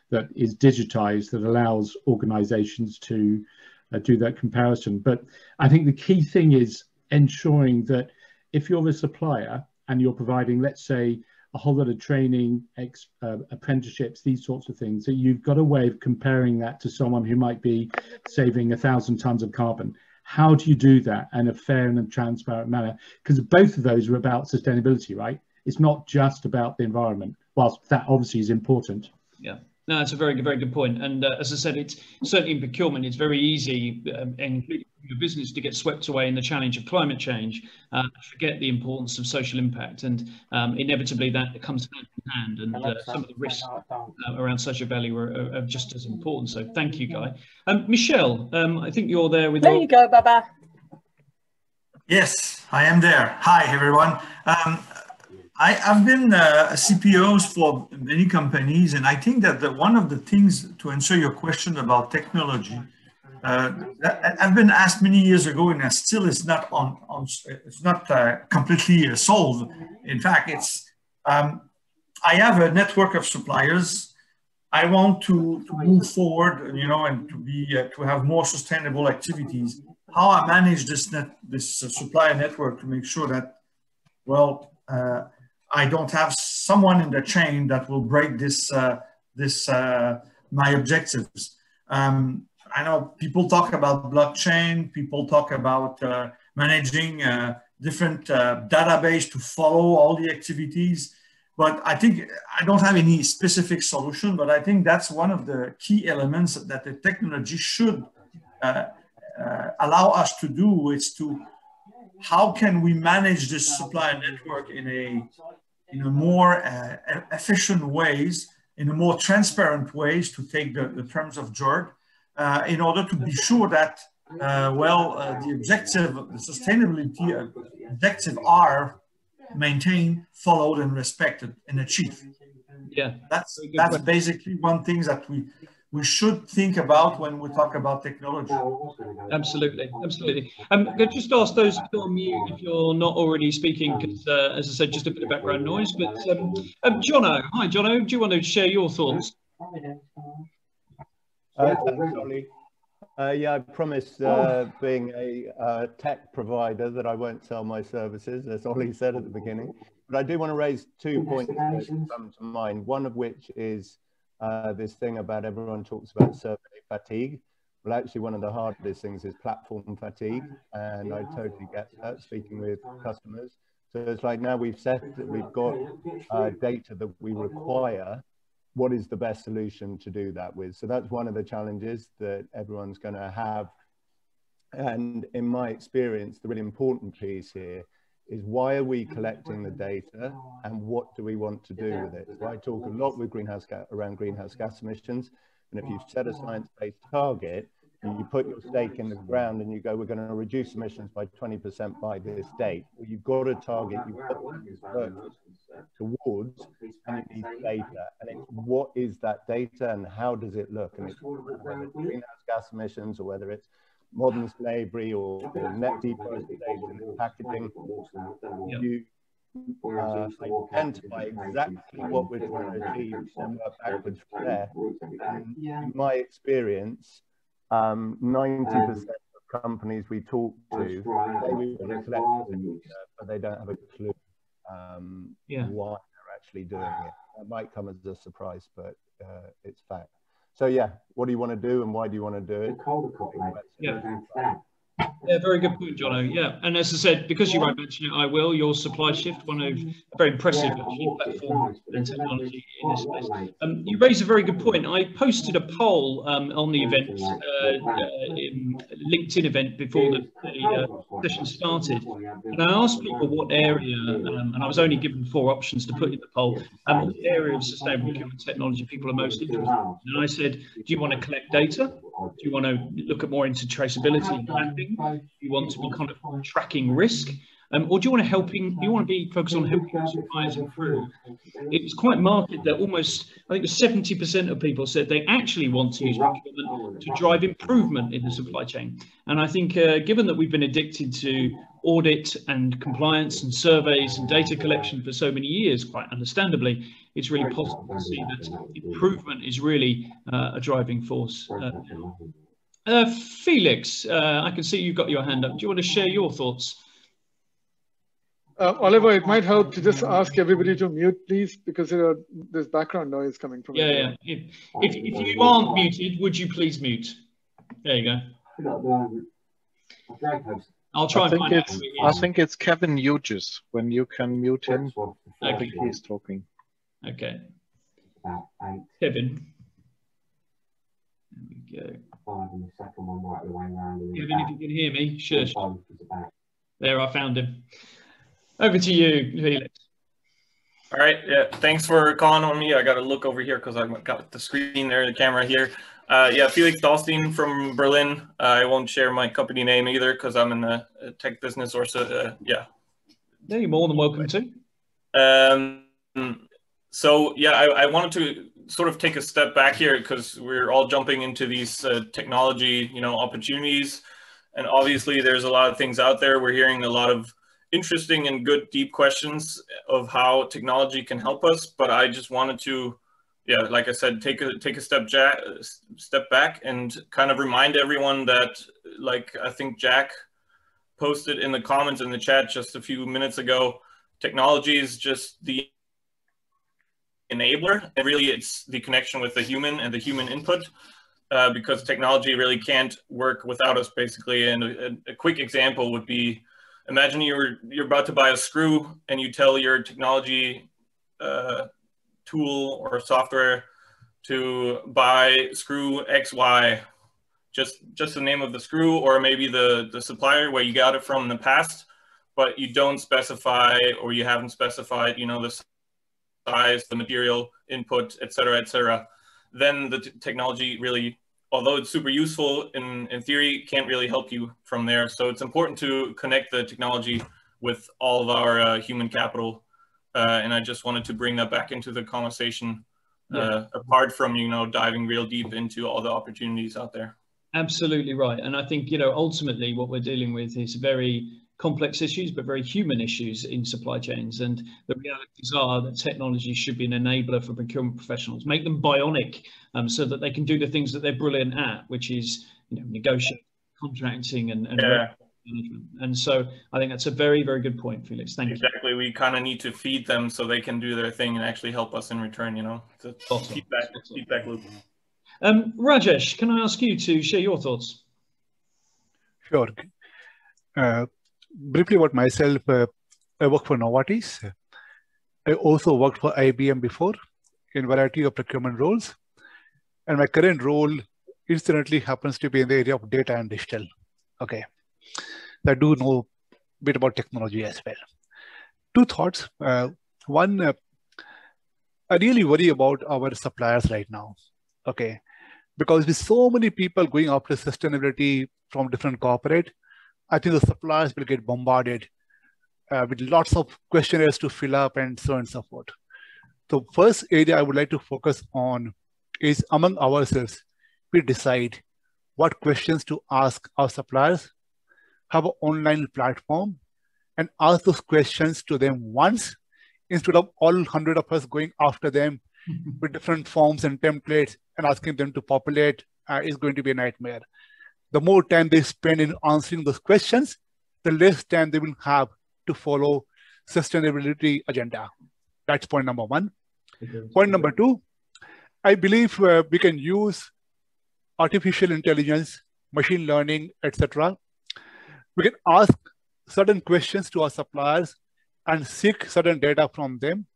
that is digitized, that allows organizations to do that comparison. But I think the key thing is ensuring that if you're a supplier and you're providing, let's say, a whole lot of training, apprenticeships, these sorts of things, that you've got a way of comparing that to someone who might be saving 1,000 tons of carbon. How do you do that in a fair and transparent manner? Because both of those are about sustainability, right? It's not just about the environment, whilst that obviously is important. Yeah. No, that's a very good point. And as I said, it's certainly in procurement, it's very easy, including your business, to get swept away in the challenge of climate change, forget the importance of social impact, and inevitably that comes hand in hand. And some of the risks around social value are just as important. So thank you, Guy. Michelle, I think you're there with. There you go, Baba. Yes, I am there. Hi, everyone. I've been CPOs for many companies, and I think that one of the things, to answer your question about technology, I've been asked many years ago, and it still is not it's not completely solved. In fact, it's I have a network of suppliers. I want to move forward, you know, and to have more sustainable activities. How I manage this supplier network to make sure that, well, I don't have someone in the chain that will break my objectives. I know people talk about blockchain, people talk about managing different database to follow all the activities, but I think I don't have any specific solution, but I think that's one of the key elements that the technology should allow us to do, is to how can we manage this supplier network in a more efficient ways, in a more transparent ways, to take the terms of George, in order to be sure that, the objective, the sustainability objective are maintained, followed, and respected and achieved. Yeah, that's basically one thing that we should think about when we talk about technology. Absolutely, absolutely. Can I just ask those to go on mute if you're not already speaking, because as I said, just a bit of background noise. But Jono, hi Jono, do you want to share your thoughts? Thanks, Ollie. Yeah, I promise, being a tech provider, that I won't sell my services, as Ollie said at the beginning. But I do want to raise 2 points that come to mind, one of which is this thing about everyone talks about survey fatigue. Well, actually, one of the hardest things is platform fatigue, and I totally get that, speaking with customers. So it's like, now we've said that we've got data that we require. What is the best solution to do that with? So that's one of the challenges that everyone's going to have. And in my experience, the really important piece here is, why are we collecting the data and what do we want to do with it? So I talk a lot with around greenhouse gas emissions. And if you've set a science-based target, and you put your stake in the ground and you go, we're going to reduce emissions by 20% by this date, well, you've got a target, you've got to work towards, and you need data. And it's, what is that data and how does it look? And it's whether it's greenhouse gas emissions or whether it's modern slavery or net deforestation and packaging, you identify exactly what we're trying to achieve and work backwards from there. And in my experience, 90% of companies we talk to, they want to collect data, but they don't have a clue why they're actually doing it. It might come as a surprise, but it's fact. So yeah, what do you want to do and why do you want to do it? Yeah, very good point, Jono. Yeah, and as I said, because you won't mention it, I will. Your supply shift, one of a very impressive actually, platform and technology in this space. You raised a very good point. I posted a poll on the event, LinkedIn event, before the session started, and I asked people what area, and I was only given 4 options to put in the poll, what area of sustainable procurement technology people are most interested in. And I said, do you want to collect data? Do you want to look at more into traceability and mapping? Do you want to be kind of tracking risk? Or do you want to be focused on helping suppliers improve? It was quite marked that almost, I think it was 70% of people said they actually want to use procurement to drive improvement in the supply chain. And I think given that we've been addicted to audit and compliance and surveys and data collection for so many years, quite understandably, it's really possible to see that improvement is really a driving force. Felix, I can see you've got your hand up. Do you want to share your thoughts? Oliver, it might help to just ask everybody to mute, please, because there's background noise coming from everyone. If you aren't muted, would you please mute? There you go. I'll try and find out. I think it's Kevin Hughes. When you can mute him, I think he's talking. Okay. Kevin. There we go. Kevin, if you can hear me, shush. There, I found him. Over to you, Felix. All right. Yeah. Thanks for calling on me. I got to look over here because I've got the screen there, the camera here. Yeah, Felix Dahlstein from Berlin. I won't share my company name either because I'm in the tech business or so. Yeah. Yeah, you're more than welcome to. So yeah, I wanted to sort of take a step back here because we're all jumping into these technology, opportunities, and obviously there's a lot of things out there. We're hearing a lot of interesting and good deep questions of how technology can help us, but I just wanted to, yeah, like I said, take a step back and kind of remind everyone that, like I think Jack posted in the comments in the chat just a few minutes ago, technology is just the enabler, and really it's the connection with the human and the human input, because technology really can't work without us, basically. And a quick example would be, imagine you're about to buy a screw and you tell your technology tool or software to buy screw XY, just the name of the screw, or maybe the supplier where you got it from in the past, but you don't specify, or you haven't specified, the size, the material input, et cetera, then the technology really, although it's super useful in theory, can't really help you from there. So it's important to connect the technology with all of our human capital. And I just wanted to bring that back into the conversation, apart from, diving real deep into all the opportunities out there. Absolutely right. And I think, ultimately what we're dealing with is very complex issues, but very human issues in supply chains. And the realities are that technology should be an enabler for procurement professionals, make them bionic, so that they can do the things that they're brilliant at, which is, negotiating, contracting, and management. And so I think that's a very, very good point, Felix. Thank you. Exactly. We kind of need to feed them so they can do their thing and actually help us in return, It's a feedback loop. Rajesh, can I ask you to share your thoughts? Sure. Briefly about myself, I work for Novartis. I also worked for IBM before in a variety of procurement roles. And my current role incidentally happens to be in the area of data and digital. Okay. I do know a bit about technology as well. Two thoughts. One, I really worry about our suppliers right now. Okay. Because with so many people going after sustainability from different corporate, I think the suppliers will get bombarded with lots of questionnaires to fill up and so on and so forth. The first area I would like to focus on is among ourselves, we decide what questions to ask our suppliers, have an online platform, and ask those questions to them once, instead of all 100 of us going after them with different forms and templates and asking them to populate is going to be a nightmare. The more time they spend in answering those questions, the less time they will have to follow sustainability agenda. That's point number one. Point number two, I believe we can use artificial intelligence, machine learning, etc. We can ask certain questions to our suppliers and seek certain data from them.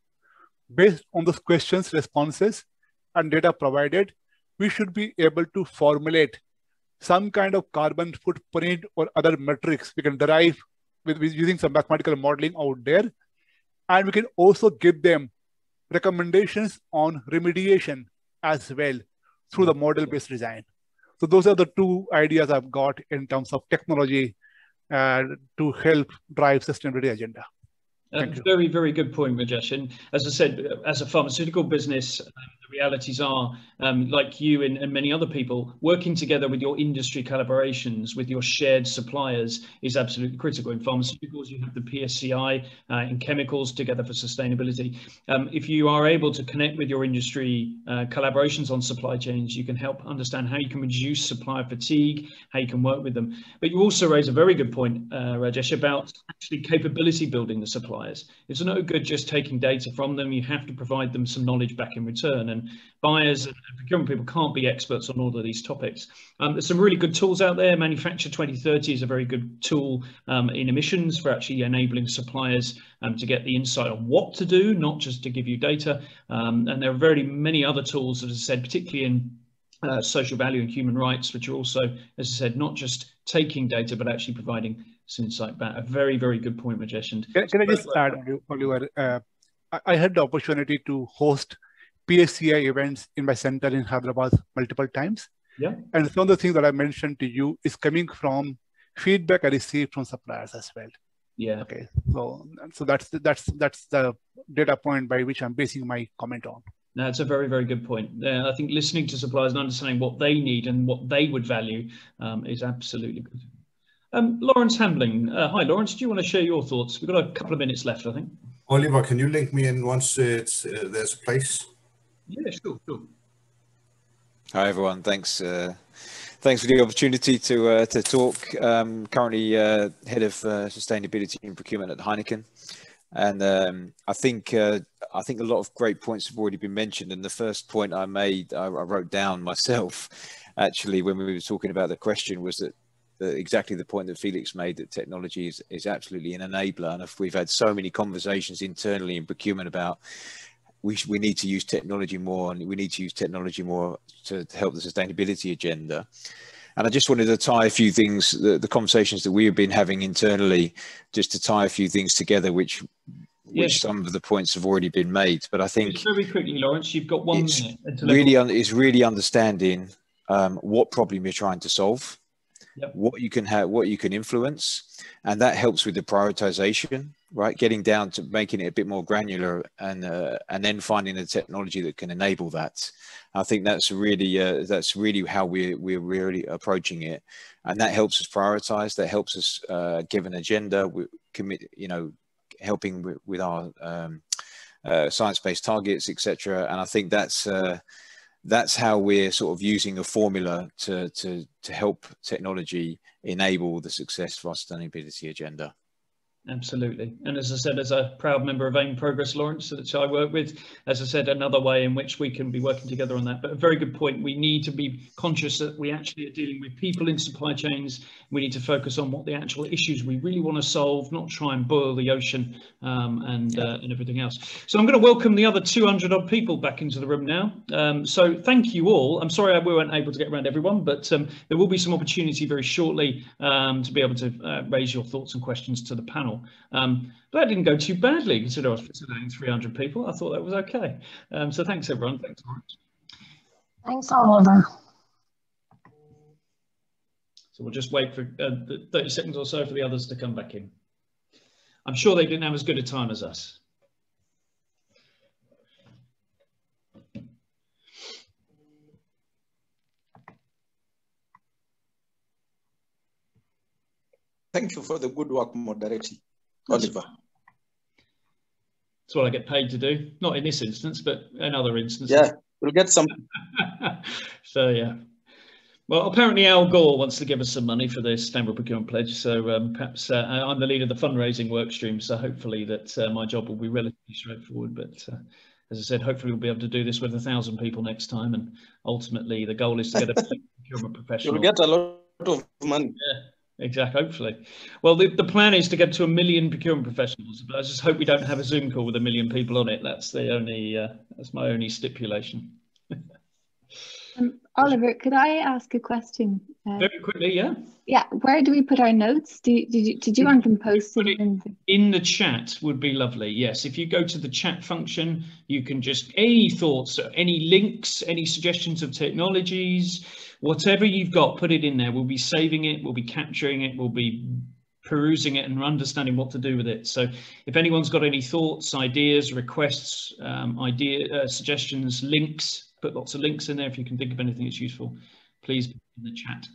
Based on those questions, responses, and data provided, we should be able to formulate some kind of carbon footprint or other metrics we can derive with using some mathematical modeling out there. And we can also give them recommendations on remediation as well through the model-based design. So those are the two ideas I've got in terms of technology to help drive sustainability agenda. Very, very good point, Rajesh. And as I said, as a pharmaceutical business, the realities are, like you and many other people, working together with your industry collaborations, with your shared suppliers is absolutely critical. In pharmaceuticals, you have the PSCI, in chemicals, Together for Sustainability. If you are able to connect with your industry collaborations on supply chains, you can help understand how you can reduce supplier fatigue, how you can work with them. But you also raise a very good point, Rajesh, about actually capability building the suppliers. It's no good just taking data from them. You have to provide them some knowledge back in return. And buyers and procurement people can't be experts on all of these topics. There's some really good tools out there. Manufacture 2030 is a very good tool in emissions for actually enabling suppliers to get the insight on what to do, not just to give you data. And there are very many other tools, as I said, particularly in social value and human rights, which are also, as I said, not just taking data, but actually providing some insight back. A very, very good point, Rajesh. And can I just add, Oliver? I had the opportunity to host PSCI events in my center in Hyderabad multiple times. Yeah. And some of the things that I mentioned to you is coming from feedback I received from suppliers as well. Yeah. Okay. So that's the data point by which I'm basing my comment on. That's a very, very good point. I think listening to suppliers and understanding what they need and what they would value is absolutely good. Lawrence Hambling. Hi, Lawrence. Do you want to share your thoughts? We've got a couple of minutes left, I think. Oliver, can you link me in once there's a place? Yeah, sure. Hi, everyone. Thanks. Thanks for the opportunity to talk. Currently head of sustainability and procurement at Heineken, and I think a lot of great points have already been mentioned. And the first point I made, I wrote down myself, actually, when we were talking about the question, was that exactly the point that Felix made, that technology is absolutely an enabler. And if we've had so many conversations internally in procurement about we need to use technology more, and we need to use technology more to help the sustainability agenda. And I just wanted to tie a few things, the conversations that we have been having internally, just to tie a few things together, which some of the points have already been made. But I think just very quickly, Lawrence, you've got 1 minute. It's really understanding what problem you're trying to solve, what you can have, what you can influence, and that helps with the prioritization, right? Getting down to making it a bit more granular, and then finding the technology that can enable that. I think that's really how we're really approaching it, and that helps us prioritize. That helps us give an agenda. We commit, helping with our science-based targets, etc. And I think that's how we're sort of using a formula to help technology enable the success of our sustainability agenda. Absolutely. And as I said, as a proud member of AIM Progress, Lawrence, that I work with, as I said, another way in which we can be working together on that. But a very good point. We need to be conscious that we actually are dealing with people in supply chains. We need to focus on what the actual issues we really want to solve, not try and boil the ocean and everything else. So I'm going to welcome the other 200 odd people back into the room now. So thank you all. I'm sorry we weren't able to get around everyone, but there will be some opportunity very shortly to be able to raise your thoughts and questions to the panel. But that didn't go too badly considering I was facilitating 300 people. I thought that was okay. So thanks everyone. Thanks, Lawrence. Thanks, Oliver. So we'll just wait for 30 seconds or so for the others to come back in. I'm sure they didn't have as good a time as us. Thank you for the good work moderating, Oliver. That's what I get paid to do. Not in this instance, but in other instances. Yeah, we'll get some. So, yeah. Well, apparently Al Gore wants to give us some money for the Sustainable Procurement Pledge. So perhaps I'm the lead of the fundraising work stream. So hopefully that my job will be relatively straightforward. But as I said, hopefully we'll be able to do this with 1,000 people next time. And ultimately, the goal is to get a procurement professional. You'll get a lot of money. Yeah. Exactly, hopefully. Well, the plan is to get to 1 million procurement professionals, but I just hope we don't have a Zoom call with 1 million people on it. That's the only, that's my only stipulation. Oliver, could I ask a question? Very quickly, yeah. Yeah, where do we put our notes? Did you want them posted? In the chat would be lovely, yes. If you go to the chat function, you can just, any thoughts, any links, any suggestions of technologies, whatever you've got, put it in there. We'll be saving it, we'll be capturing it, we'll be perusing it and understanding what to do with it. So if anyone's got any thoughts, ideas, requests, suggestions, links, put lots of links in there. If you can think of anything that's useful, please put in the chat.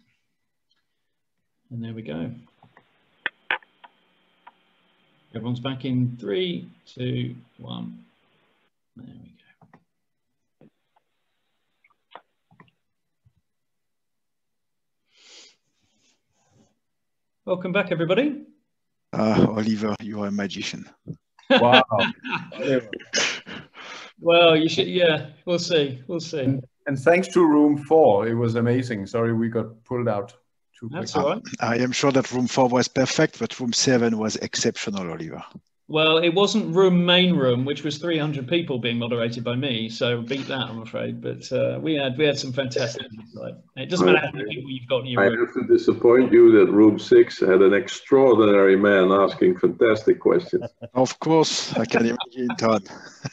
And there we go. Everyone's back in 3, 2, 1. There we go. Welcome back, everybody. Oliver, you are a magician. Wow. Well, you should, yeah, we'll see. We'll see. And thanks to room 4, it was amazing. Sorry, we got pulled out too quick. That's all right. I am sure that room 4 was perfect, but room 7 was exceptional, Oliver. Well, it wasn't main room, which was 300 people being moderated by me, so beat that, I'm afraid. But we had some fantastic insight. It doesn't matter how many people you've got in your room. I have to disappoint you that room 6 had an extraordinary man asking fantastic questions. Of course, I can imagine Ton.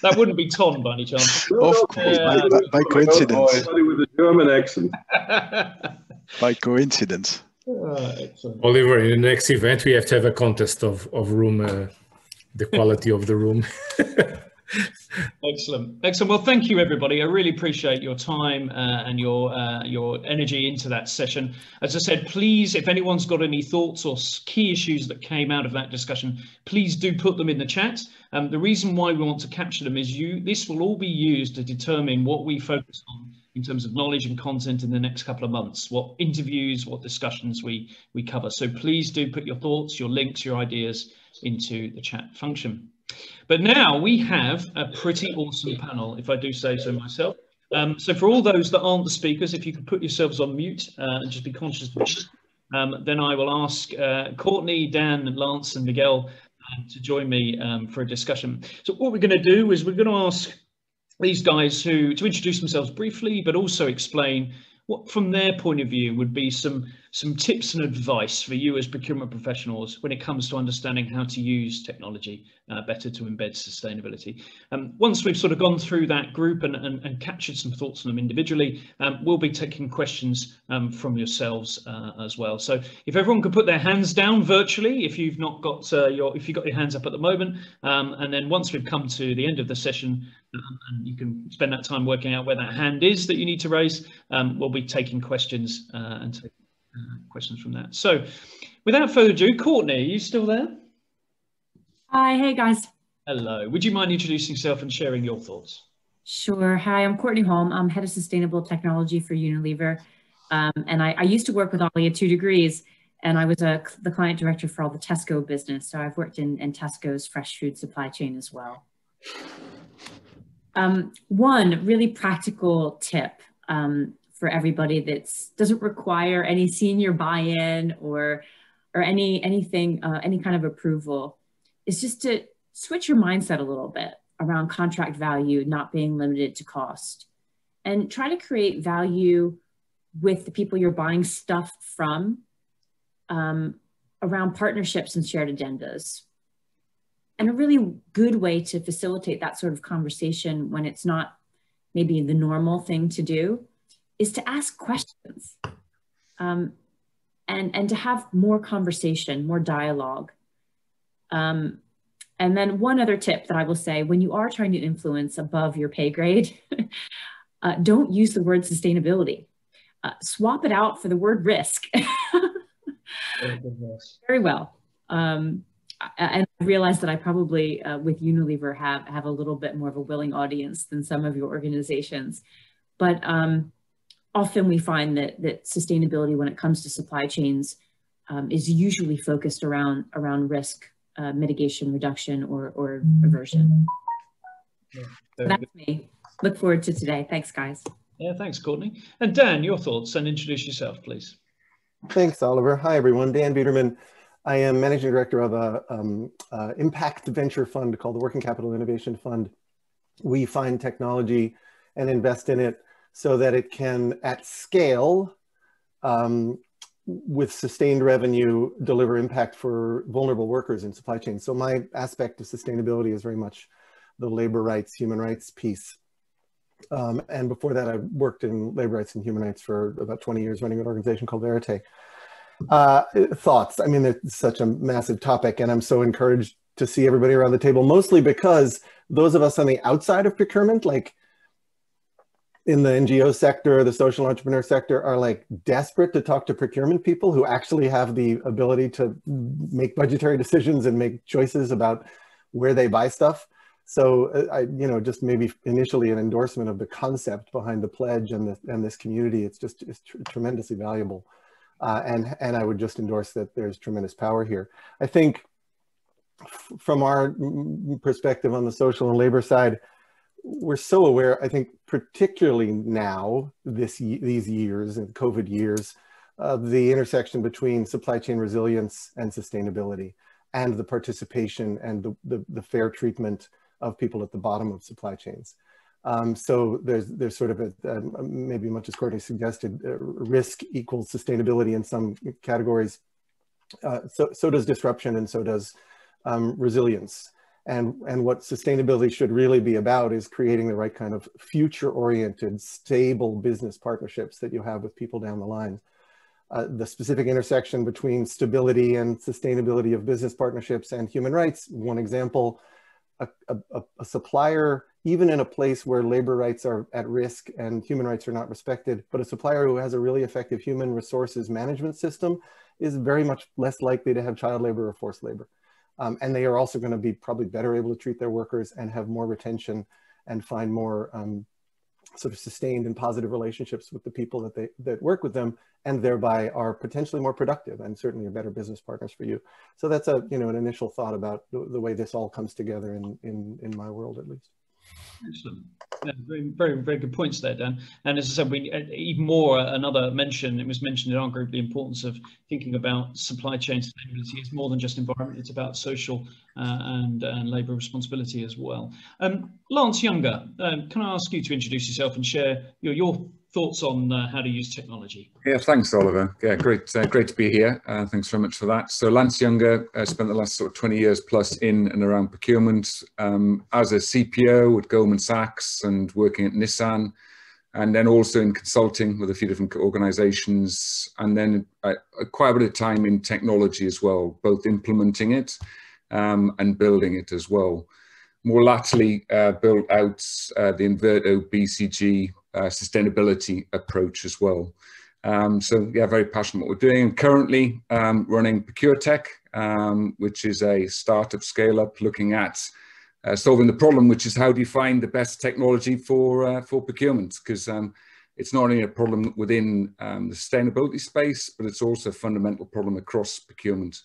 That wouldn't be Ton by any chance. Of course, by coincidence. Somebody with a German accent. By coincidence. Excellent. Oliver, in the next event, we have to have a contest of room, the quality of the room. Excellent. Excellent. Well, thank you, everybody. I really appreciate your time and your energy into that session. As I said, please, if anyone's got any thoughts or key issues that came out of that discussion, please do put them in the chat. The reason why we want to capture them is this will all be used to determine what we focus on in terms of knowledge and content in the next couple of months, what interviews, what discussions we cover. So please do put your thoughts, your links, your ideas into the chat function. But now we have a pretty awesome panel, if I do say so myself. So for all those that aren't the speakers, if you could put yourselves on mute and just be conscious of it, then I will ask Courtney, Dan, Lance and Miguel to join me for a discussion. So what we're going to do is we're going to ask these guys to introduce themselves briefly, but also explain what from their point of view would be some tips and advice for you as procurement professionals when it comes to understanding how to use technology better to embed sustainability. Once we've sort of gone through that group and captured some thoughts on them individually, we'll be taking questions from yourselves as well. So if everyone could put their hands down virtually, if you've not got if you've got your hands up at the moment, and then once we've come to the end of the session, and you can spend that time working out where that hand is that you need to raise, we'll be taking questions and taking questions from that. So without further ado, Courtney, are you still there? Hi, hey guys. Hello. Would you mind introducing yourself and sharing your thoughts? Sure. Hi, I'm Courtney Holm. I'm head of sustainable technology for Unilever. And I used to work with Ollie at 2 Degrees, and I was the client director for all the Tesco business. So I've worked in Tesco's fresh food supply chain as well. One really practical tip for everybody that doesn't require any senior buy-in or anything, any kind of approval, is just to switch your mindset a little bit around contract value not being limited to cost, and try to create value with the people you're buying stuff from around partnerships and shared agendas. And a really good way to facilitate that sort of conversation when it's not maybe the normal thing to do is to ask questions and to have more conversation, more dialogue. And then one other tip that I will say, when you are trying to influence above your pay grade, don't use the word sustainability. Swap it out for the word risk. Very well. And I realize that I probably, with Unilever, have a little bit more of a willing audience than some of your organizations. But often we find that sustainability, when it comes to supply chains, is usually focused around risk mitigation, reduction, or aversion. Yeah, so that's me. Look forward to today. Thanks, guys. Yeah, thanks, Courtney. And Dan, your thoughts, and introduce yourself, please. Thanks, Oliver. Hi, everyone. Dan Biederman. I am managing director of a impact venture fund called the Working Capital Innovation Fund. We find technology and invest in it so that it can, at scale, with sustained revenue, deliver impact for vulnerable workers in supply chains. So my aspect of sustainability is very much the labor rights, human rights piece. And before that, I worked in labor rights and human rights for about 20 years, running an organization called Verite. Thoughts? I mean, it's such a massive topic, and I'm so encouraged to see everybody around the table, mostly because those of us on the outside of procurement, like in the NGO sector, the social entrepreneur sector, are like desperate to talk to procurement people who actually have the ability to make budgetary decisions and make choices about where they buy stuff. So just maybe initially an endorsement of the concept behind the pledge and this community. It's tremendously valuable. And I would just endorse that there's tremendous power here. I think from our perspective on the social and labor side, we're so aware, I think particularly now, these years and COVID years, of the intersection between supply chain resilience and sustainability, and the participation and the fair treatment of people at the bottom of supply chains. So there's sort of maybe much as Courtney suggested, risk equals sustainability in some categories. So does disruption, and so does resilience. And what sustainability should really be about is creating the right kind of future-oriented, stable business partnerships that you have with people down the line. the specific intersection between stability and sustainability of business partnerships and human rights. One example, a supplier, even in a place where labor rights are at risk and human rights are not respected, but a supplier who has a really effective human resources management system is very much less likely to have child labor or forced labor. And they are also going to be probably better able to treat their workers and have more retention and find more sort of sustained and positive relationships with the people that work with them, and thereby are potentially more productive and certainly are better business partners for you. So that's an initial thought about the way this all comes together in my world, at least. Excellent. Yeah, very, very good points there, Dan. And as I said, we even more another mention. It was mentioned in our group the importance of thinking about supply chain sustainability. It's more than just environment; it's about social and labour responsibility as well. Lance Younger, can I ask you to introduce yourself and share your thoughts on how to use technology? Yeah, thanks, Oliver. Yeah, great to be here. Thanks very much for that. So Lance Younger, spent the last sort of 20 years plus in and around procurement as a CPO at Goldman Sachs and working at Nissan, and then also in consulting with a few different organizations, and then quite a bit of time in technology as well, both implementing it and building it as well. More latterly, built out the Inverto BCG sustainability approach as well. So yeah, very passionate what we're doing. And currently running ProcureTech, which is a startup scale up looking at solving the problem, which is how do you find the best technology for procurement? Because it's not only a problem within the sustainability space, but it's also a fundamental problem across procurement.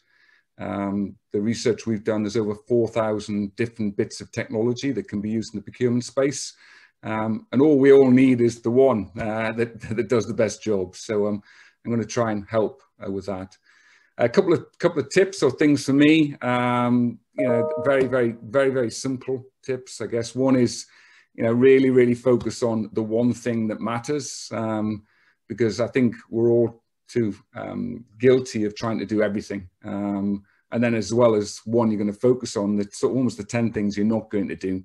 The research we've done, there's over 4,000 different bits of technology that can be used in the procurement space. And all we all need is the one that does the best job. So I'm going to try and help with that. A couple of tips or things for me. Very simple tips, I guess. One is, really focus on the one thing that matters, because I think we're all too guilty of trying to do everything. And then as well as one you're going to focus on, that's almost the 10 things you're not going to do.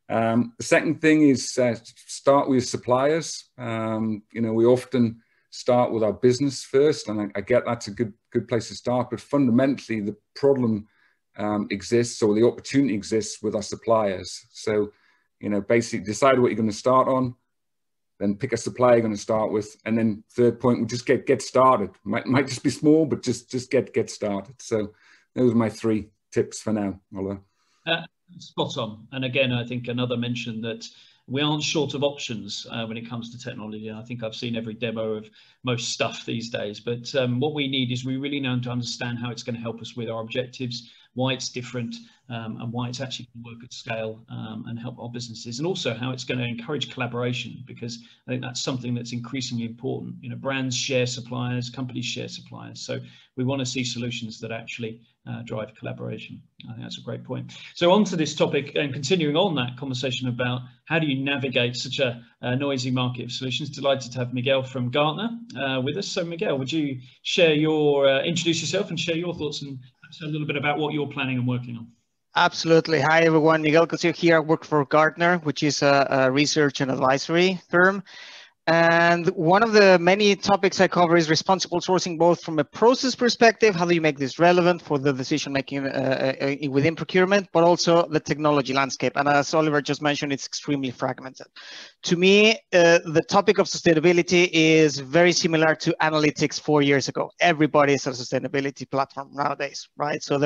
The second thing is start with suppliers. We often start with our business first, and I get that's a good place to start, but fundamentally the problem exists, or the opportunity exists with our suppliers. So, basically decide what you're going to start on, then pick a supplier you're going to start with, and then third point, we'll just get started. Might just be small, but just get started. So those are my 3 tips for now, Oliver. Spot on. And again, I think another mention that we aren't short of options when it comes to technology. I think I've seen every demo of most stuff these days, but what we need is we really need to understand how it's going to help us with our objectives, why it's different, and why it's actually going to work at scale and help our businesses, and also how it's going to encourage collaboration, because I think that's something that's increasingly important. Brands share suppliers, companies share suppliers, so we want to see solutions that actually drive collaboration. I think that's a great point. So on to this topic, and continuing on that conversation about how do you navigate such a noisy market of solutions. Delighted to have Miguel from Gartner with us. So Miguel, would you share introduce yourself and share your thoughts and a little bit about what you're planning and working on? Absolutely. Hi, everyone. Miguel Cosio here. I work for Gartner, which is a research and advisory firm. And one of the many topics I cover is responsible sourcing, both from a process perspective, how do you make this relevant for the decision making within procurement, but also the technology landscape. And as Oliver just mentioned, it's extremely fragmented. To me, the topic of sustainability is very similar to analytics 4 years ago. Everybody is a sustainability platform nowadays, right? So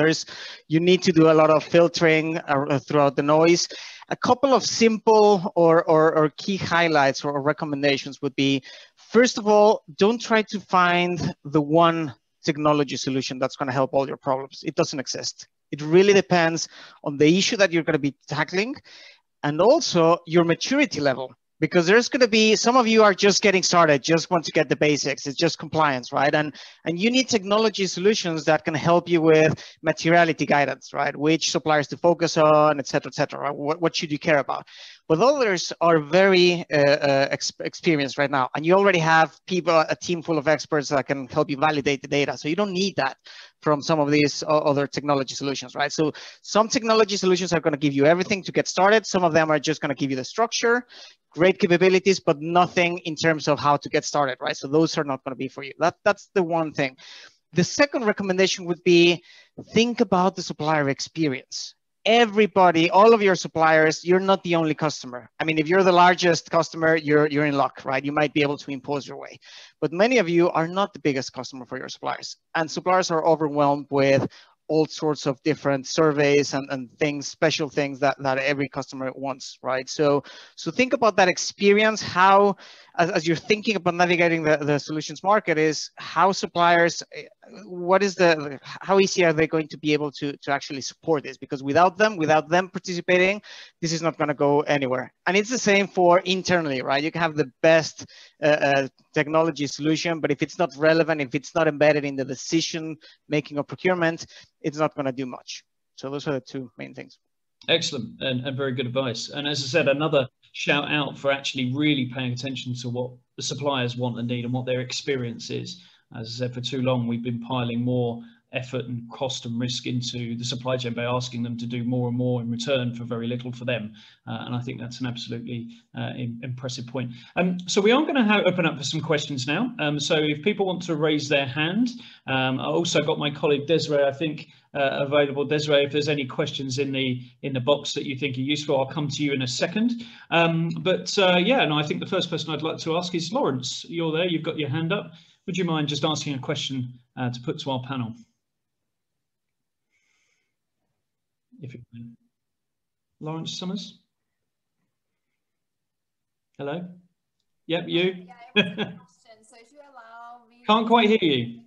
you need to do a lot of filtering throughout the noise. A couple of simple or key highlights or recommendations would be, first of all, don't try to find the one technology solution that's going to help all your problems. It doesn't exist. It really depends on the issue that you're going to be tackling, and also your maturity level. Because there's going to be, some of you are just getting started, just want to get the basics. It's just compliance, right? And you need technology solutions that can help you with materiality guidance, right? Which suppliers to focus on, et cetera, right? What should you care about? But others are very experienced right now. And you already have a team full of experts that can help you validate the data. So you don't need that from some of these other technology solutions, right? So some technology solutions are going to give you everything to get started. Some of them are just going to give you the structure. great capabilities, but nothing in terms of how to get started, right? So those are not going to be for you. That's the one thing. The second recommendation would be think about the supplier experience. Everybody, all of your suppliers, you're not the only customer. I mean, if you're the largest customer, you're in luck, right? You might be able to impose your way. But many of you are not the biggest customer for your suppliers. And suppliers are overwhelmed with all sorts of different surveys and things, special things that every customer wants, right? So think about that experience, how, as you're thinking about navigating the solutions market, is how suppliers, how easy are they going to be able to actually support this? Because without them participating, this is not going to go anywhere. And it's the same for internally, right? You can have the best technology solution, but if it's not relevant, if it's not embedded in the decision making of procurement, it's not going to do much. So those are the two main things. Excellent and very good advice. And as I said, another shout out for actually really paying attention to what the suppliers want and need and what their experience is. As I said, for too long, we've been piling more effort and cost and risk into the supply chain by asking them to do more and more in return for very little for them. And I think that's an absolutely impressive point. So we are going to open up for some questions now. So if people want to raise their hand, I also got my colleague Desiree, I think, available. Desiree, if there's any questions in the box that you think are useful, I'll come to you in a second. Yeah, no, I think the first person I'd like to ask is Lawrence. You're there, you've got your hand up. Would you mind just asking a question to put to our panel? If you can. Lawrence Summers? Hello? Yep, you. Yeah, it was a question. So if you allow me... Can't quite hear you.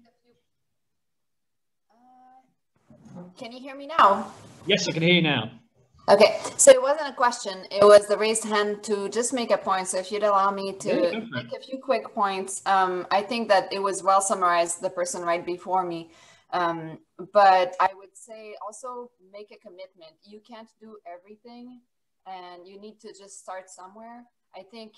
Can you hear me now? Yes, I can hear you now. Okay, so it wasn't a question. It was the raised hand to just make a point. So if you'd allow me to make a few quick points. I think that it was well summarized, the person right before me. But I would say also make a commitment. You can't do everything and you need to just start somewhere. I think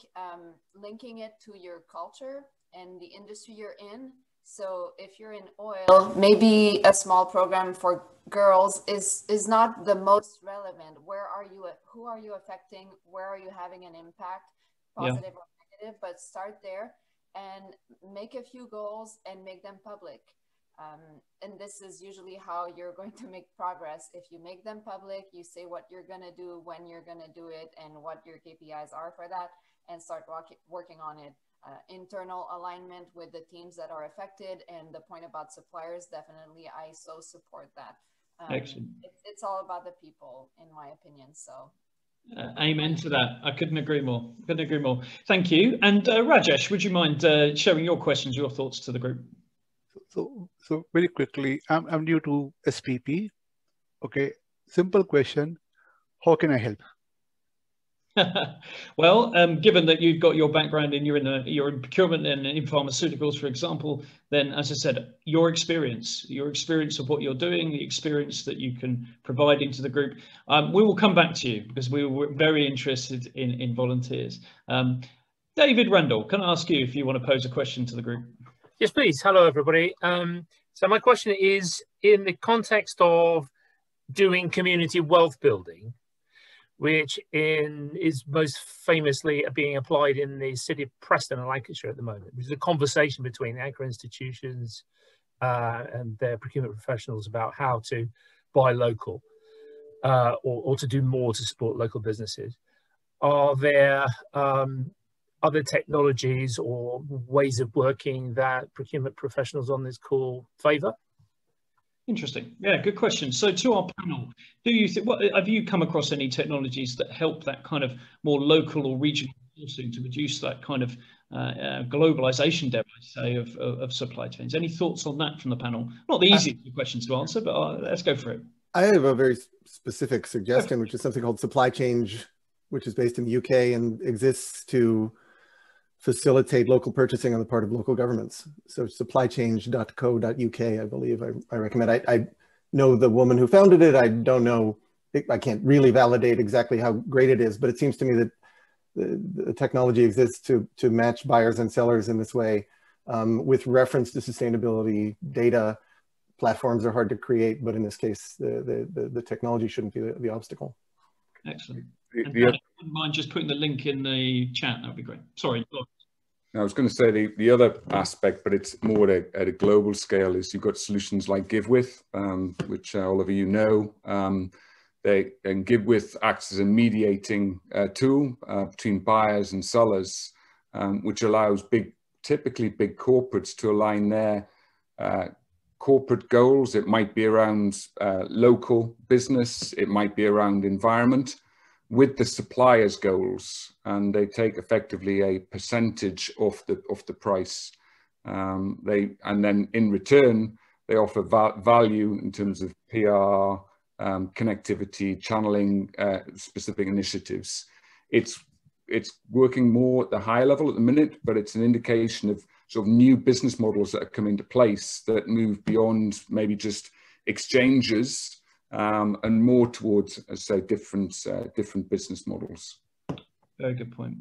linking it to your culture and the industry you're in. So if you're in oil, maybe a small program for girls is not the most relevant. Where are you? Who are you affecting? Where are you having an impact, positive or negative? But start there and make a few goals and make them public. And this is usually how you're going to make progress. If you make them public, you say what you're going to do, when you're going to do it, and what your KPIs are for that, and start working on it. Internal alignment with the teams that are affected, and the point about suppliers, definitely I so support that. Excellent. It's all about the people, in my opinion. So amen to that. I couldn't agree more. Couldn't agree more. Thank you. And Rajesh, would you mind sharing your questions, your thoughts to the group? So very quickly, I'm new to SPP. Okay, simple question. How can I help? Well, given that you've got your background and you're in procurement and in pharmaceuticals, for example, then as I said, your experience of what you're doing, the experience that you can provide into the group, we will come back to you because we were very interested in volunteers. David Randall, can I ask you if you want to pose a question to the group? Yes, please. Hello, everybody. So my question is, in the context of doing community wealth building, which is most famously being applied in the city of Preston and Lancashire at the moment, which is a conversation between anchor institutions and their procurement professionals about how to buy local or to do more to support local businesses. Are there other technologies or ways of working that procurement professionals on this call favour? Interesting. Yeah, good question. So to our panel, do you think, have you come across any technologies that help that kind of more local or regional sourcing to reduce that kind of globalization, dare I say, of supply chains? Any thoughts on that from the panel? Not the easiest question to answer, but let's go for it. I have a very specific suggestion, which is something called Supply Change, which is based in the UK and exists to facilitate local purchasing on the part of local governments. So supplychange.co.uk, I believe I recommend. I know the woman who founded it. I don't know, I can't really validate exactly how great it is, but it seems to me that the technology exists to match buyers and sellers in this way. With reference to sustainability data, platforms are hard to create, but in this case, the technology shouldn't be the obstacle. Excellent. wouldn't mind just putting the link in the chat, that would be great. Sorry. I was going to say the other aspect, but it's more at a global scale, is you've got solutions like GiveWith, which all of you know. And GiveWith acts as a mediating tool between buyers and sellers, which allows typically big corporates to align their corporate goals. It might be around local business, it might be around environment, with the supplier's goals, and they take effectively a percentage of the price. And then in return, they offer value in terms of PR, connectivity, channeling specific initiatives. It's working more at the high level at the minute, but it's an indication of sort of new business models that have come into place that move beyond maybe just exchanges, and more towards, as I say, different business models. Very good point.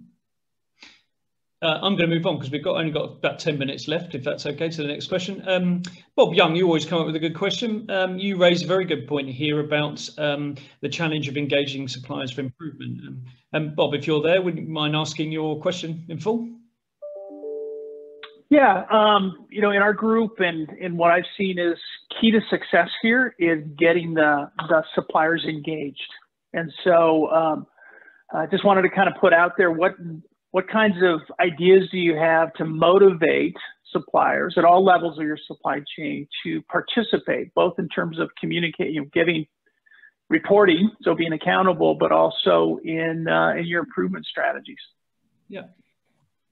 I'm going to move on because we've only got about 10 minutes left, if that's okay, to the next question. Bob Young, you always come up with a good question. You raise a very good point here about the challenge of engaging suppliers for improvement. Bob, if you're there, would you mind asking your question in full? Yeah, you know, in our group and what I've seen is key to success here is getting the suppliers engaged. And so I just wanted to kind of put out there, what kinds of ideas do you have to motivate suppliers at all levels of your supply chain to participate, both in terms of communicating, giving reporting, so being accountable, but also in your improvement strategies? Yeah.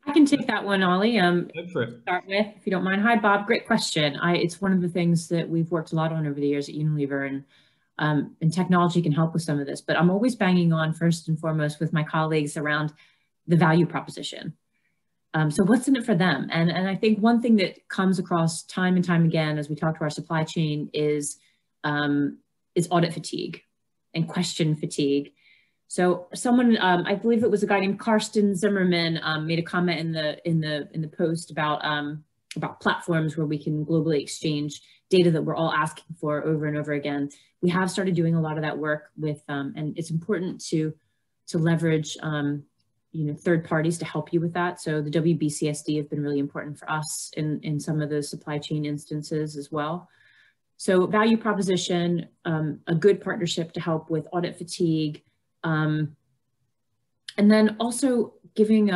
I can take that one, Ollie. Go for it. Start with, if you don't mind. Hi, Bob. Great question. It's one of the things that we've worked a lot on over the years at Unilever, and technology can help with some of this. But I'm always banging on first and foremost with my colleagues around the value proposition. So what's in it for them? And I think one thing that comes across time and time again as we talk to our supply chain is audit fatigue and question fatigue. So someone, I believe it was a guy named Karsten Zimmerman, made a comment in the post about platforms where we can globally exchange data that we're all asking for over and over again. We have started doing a lot of that work with, and it's important to leverage, you know, third parties to help you with that. So the WBCSD have been really important for us in some of the supply chain instances as well. So value proposition, a good partnership to help with audit fatigue. And then also giving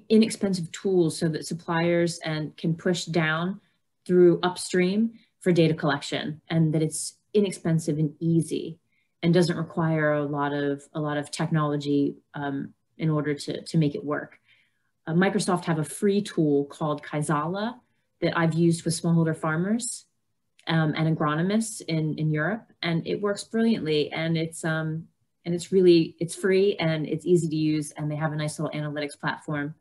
inexpensive tools so that suppliers can push down through upstream for data collection, and that it's inexpensive and easy and doesn't require a lot of technology in order to make it work. Microsoft have a free tool called Kaizala that I've used with smallholder farmers and agronomists in Europe, and it works brilliantly. And it's free and it's easy to use, and they have a nice little analytics platform.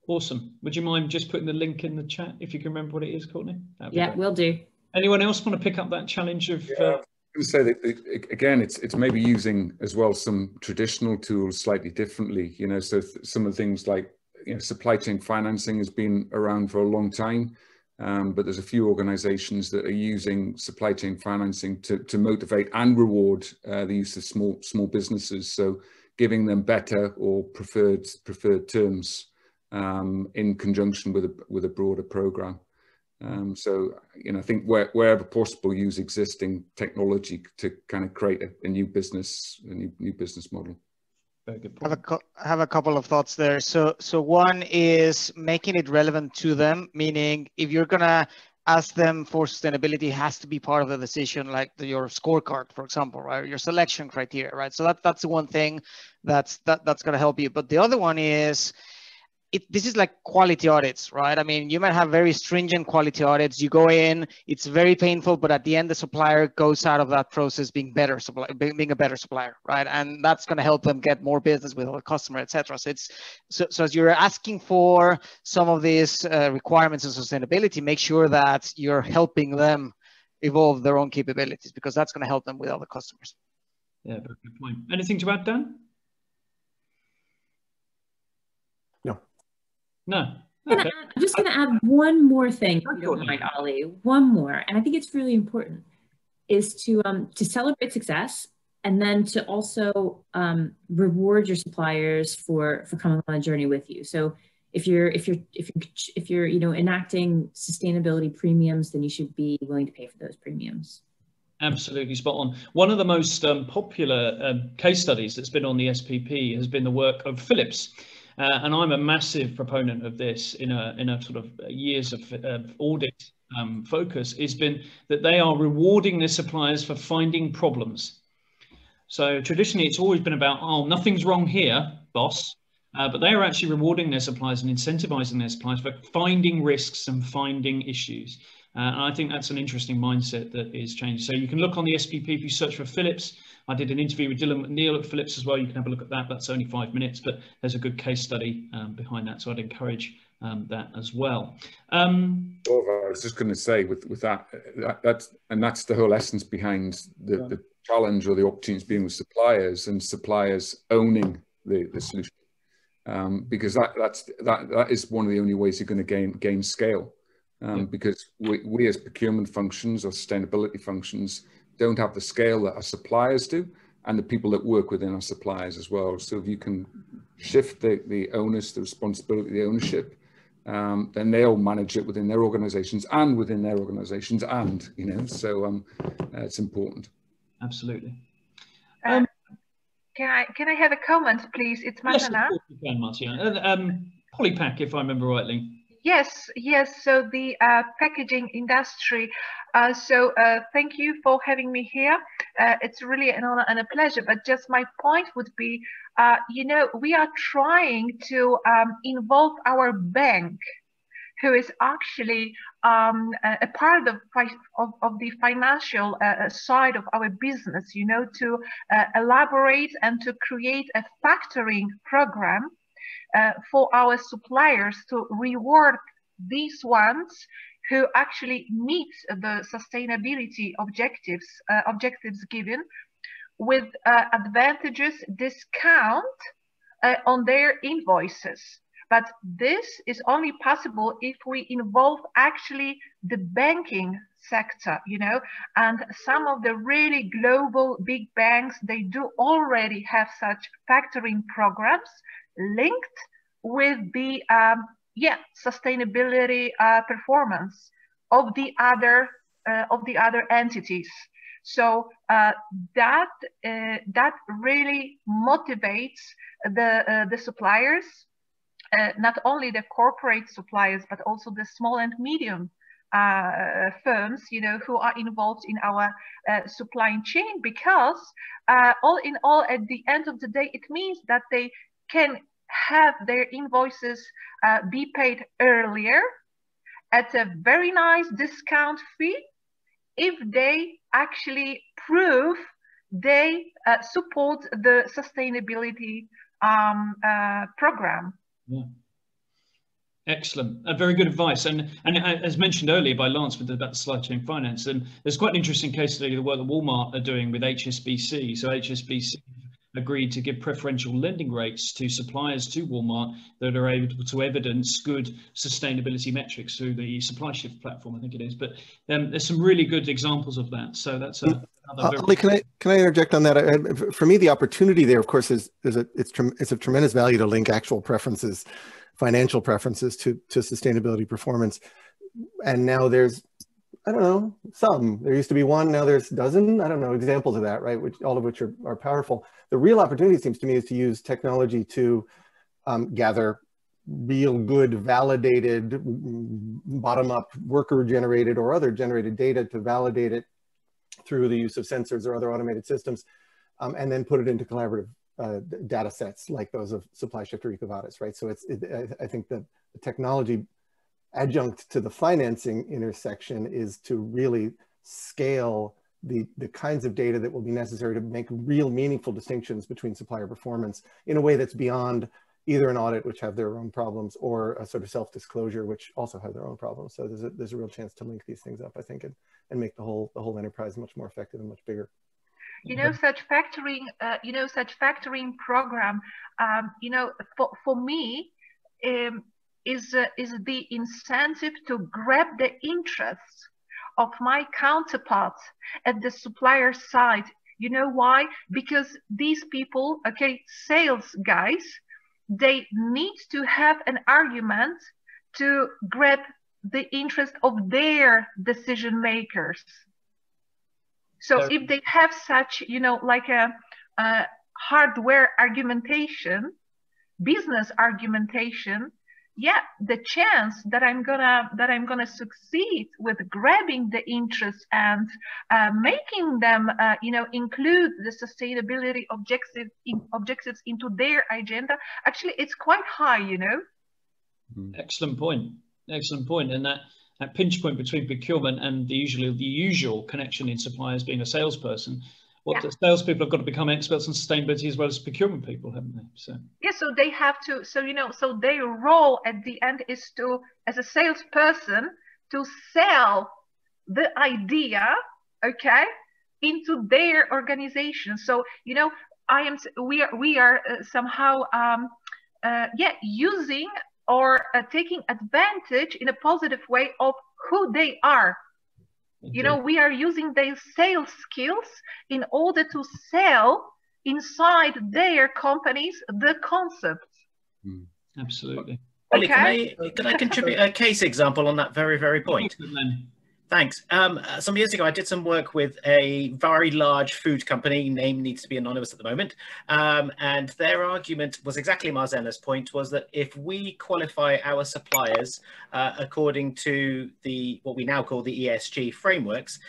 Awesome. Would you mind just putting the link in the chat if you can remember what it is, Courtney? Yeah, will do. Anyone else want to pick up that challenge of? Yeah. I was going to say that again, it's maybe using as well some traditional tools slightly differently. You know, so some of the things like, you know, supply chain financing has been around for a long time. But there's a few organizations that are using supply chain financing to motivate and reward the use of small businesses. So giving them better or preferred terms in conjunction with a broader program. So, you know, I think wherever possible, use existing technology to kind of create a new business model. Very good point. I have a couple of thoughts there. So one is making it relevant to them, meaning if you're gonna ask them for sustainability, it has to be part of the decision, like your scorecard, for example, right? Your selection criteria, right? So that's the one thing that's gonna help you. But the other one is, this is like quality audits, right? I mean, you might have very stringent quality audits. You go in, it's very painful, but at the end, the supplier goes out of that process being a better supplier, right? And that's going to help them get more business with the customer, etc. So as you're asking for some of these requirements and sustainability, make sure that you're helping them evolve their own capabilities, because that's going to help them with other customers. Yeah, very good point. Anything to add, Dan? No. Okay. I'm just going to add one more thing, if you don't mind, Ollie. One more, and I think it's really important, is to celebrate success, and then to also reward your suppliers for coming on a journey with you. So if you're enacting sustainability premiums, then you should be willing to pay for those premiums. Absolutely spot on. One of the most popular case studies that's been on the SPP has been the work of Philips. And I'm a massive proponent of this in a sort of years of audit focus, has been that they are rewarding their suppliers for finding problems. So traditionally, it's always been about, oh, nothing's wrong here, boss. But they are actually rewarding their suppliers and incentivizing their suppliers for finding risks and finding issues. And I think that's an interesting mindset that is changing. So you can look on the SPP if you search for Philips. I did an interview with Dylan McNeil at Philips as well. You can have a look at that. That's only 5 minutes, but there's a good case study behind that. So I'd encourage that as well. I was just going to say with that's the whole essence behind the challenge or the opportunities being with suppliers and suppliers owning the solution, because that is one of the only ways you're going to gain scale. Because we as procurement functions or sustainability functions don't have the scale that our suppliers do, and the people that work within our suppliers as well. So if you can shift the onus, the responsibility, the ownership, then they'll manage it within their organizations and within their organizations, and so it's important. Absolutely. Can I have a comment, please? It's Magdalena. Yes, of course you can, Martina. Polypack, if I remember rightly. Yes. So the packaging industry. Thank you for having me here. It's really an honor and a pleasure. But just my point would be, we are trying to involve our bank, who is actually a part of the financial side of our business, to elaborate and to create a factoring program for our suppliers to reward these ones who actually meet the sustainability objectives given with advantageous discount on their invoices. But this is only possible if we involve actually the banking sector, and some of the really global big banks, they do already have such factoring programs linked with the sustainability performance of the other entities. So that really motivates the suppliers, not only the corporate suppliers, but also the small and medium firms, who are involved in our supply chain, because all in all, at the end of the day, it means that they can have their invoices be paid earlier at a very nice discount fee if they actually prove they support the sustainability program. Yeah. Excellent. Very good advice. And as mentioned earlier by Lance about the supply chain finance, and there's quite an interesting case study, the work that Walmart are doing with HSBC. So HSBC agreed to give preferential lending rates to suppliers to Walmart that are able to evidence good sustainability metrics through the Supply Shift platform, I think it is. But there's some really good examples of that. So that's Ali, can I interject on that? For me, the opportunity there, of course, it's of tremendous value to link actual preferences, financial preferences to sustainability performance. And now there's, I don't know, some. There used to be one, now there's a dozen, I don't know, examples of that, right? All of which are powerful. The real opportunity, seems to me, is to use technology to gather real good, validated, bottom-up, worker-generated or other generated data to validate it through the use of sensors or other automated systems, and then put it into collaborative data sets like those of Supply Shift or EcoVadis, right? So I think that the technology adjunct to the financing intersection is to really scale the kinds of data that will be necessary to make real meaningful distinctions between supplier performance in a way that's beyond either an audit, which have their own problems, or a sort of self-disclosure, which also have their own problems. So there's a real chance to link these things up, I think, and make the whole enterprise much more effective and much bigger. Such factoring program, for me, is the incentive to grab the interests of my counterparts at the supplier side You know why? Because these people, okay, sales guys, they need to have an argument to grab the interest of their decision makers. So if they have such, you know, like a hardware argumentation, business argumentation, yeah, the chance that I'm gonna succeed with grabbing the interest and making them, you know, include the sustainability objectives into their agenda, actually, it's quite high, you know. Excellent point. Excellent point. And that pinch point between procurement and the usual connection in suppliers being a salesperson. The salespeople have got to become experts on sustainability as well as procurement people, haven't they? So yeah, so they have to. So you know, so their role at the end is to, as a salesperson, to sell the idea, okay, into their organization. So you know, we are somehow using or taking advantage in a positive way of who they are. You know, we are using their sales skills in order to sell inside their companies the concepts. Absolutely. Ellie, can I contribute a case example on that very point? Thanks. Some years ago, I did some work with a very large food company. Name needs to be anonymous at the moment. And their argument was exactly Marzena's point, was that if we qualify our suppliers according to what we now call the ESG frameworks,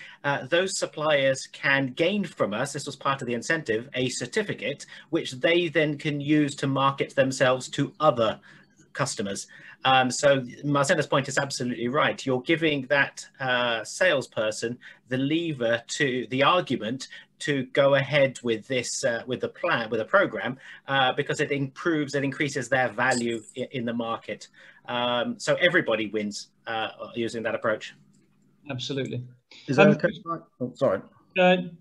those suppliers can gain from us, this was part of the incentive, a certificate, which they then can use to market themselves to other customers. So Marzena's point is absolutely right. You're giving that salesperson the lever to the argument to go ahead with this, with the program, because it increases their value in the market. So everybody wins using that approach. Absolutely. Is that okay? Oh, sorry.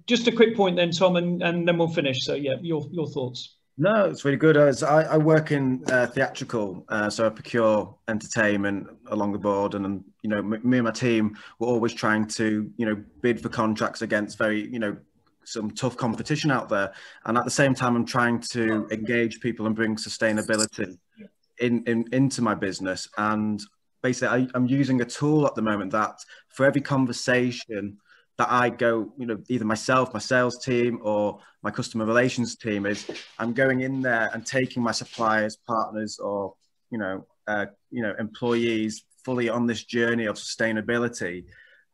Just a quick point then, Tom, and then we'll finish. So yeah, your thoughts. No, it's really good. I work in theatrical, so I procure entertainment along the board, and you know, me and my team were always trying to, you know, bid for contracts against very, you know, some tough competition out there. And at the same time, I'm trying to engage people and bring sustainability into my business. And basically, I'm using a tool at the moment that for every conversation that I go, you know, either myself, my sales team, or my customer relations team, is I'm going in there and taking my suppliers, partners, or you know, employees fully on this journey of sustainability.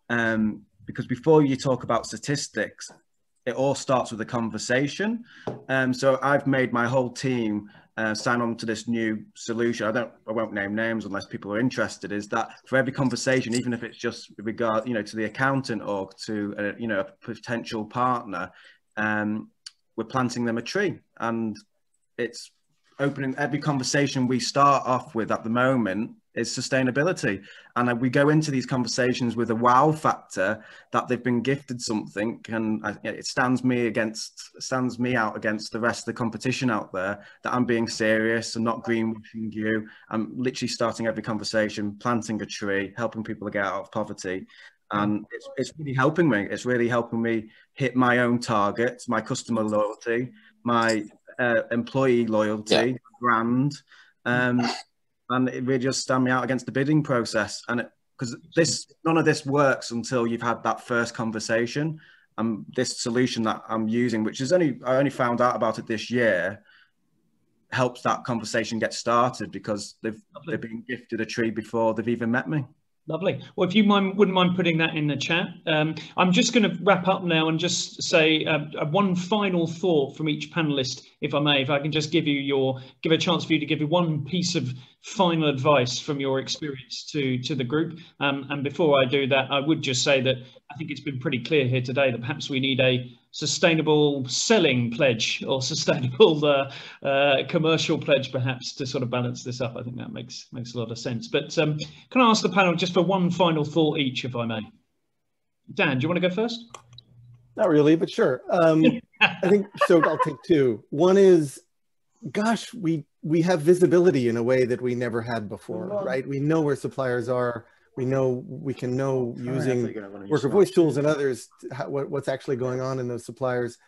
Because before you talk about statistics, it all starts with a conversation. So I've made my whole team sign on to this new solution. I won't name names unless people are interested. Is that for every conversation, even if it's just with regard, you know, to the accountant or to you know, a potential partner, we're planting them a tree, and it's opening every conversation we start off with at the moment is sustainability. And we go into these conversations with a wow factor that they've been gifted something, and it stands me out against the rest of the competition out there, that I'm being serious and not greenwashing you. I'm literally starting every conversation, planting a tree, helping people to get out of poverty. And it's really helping me. It's really helping me hit my own targets, my customer loyalty, my employee loyalty, brand. And it really just stand me out against the bidding process. And because none of this works until you've had that first conversation. This solution that I'm using, which is I only found out about it this year, helps that conversation get started, because they've been gifted a tree before they've even met me. Lovely. Well, if you wouldn't mind putting that in the chat. I'm just going to wrap up now and just say one final thought from each panelist, if I may. If I can just give a chance for you to give you one piece of final advice from your experience to the group. And before I do that, I would just say that I think it's been pretty clear here today that perhaps we need a sustainable selling pledge, or sustainable commercial pledge, perhaps, to sort of balance this up. I think that makes a lot of sense. But can I ask the panel just for one final thought each, if I may? Dan, do you want to go first? Not really, but sure. I think so. I'll take two. One is, gosh, we have visibility in a way that we never had before, right? We know where suppliers are. We can know using worker voice tools and others what's actually going on in those suppliers.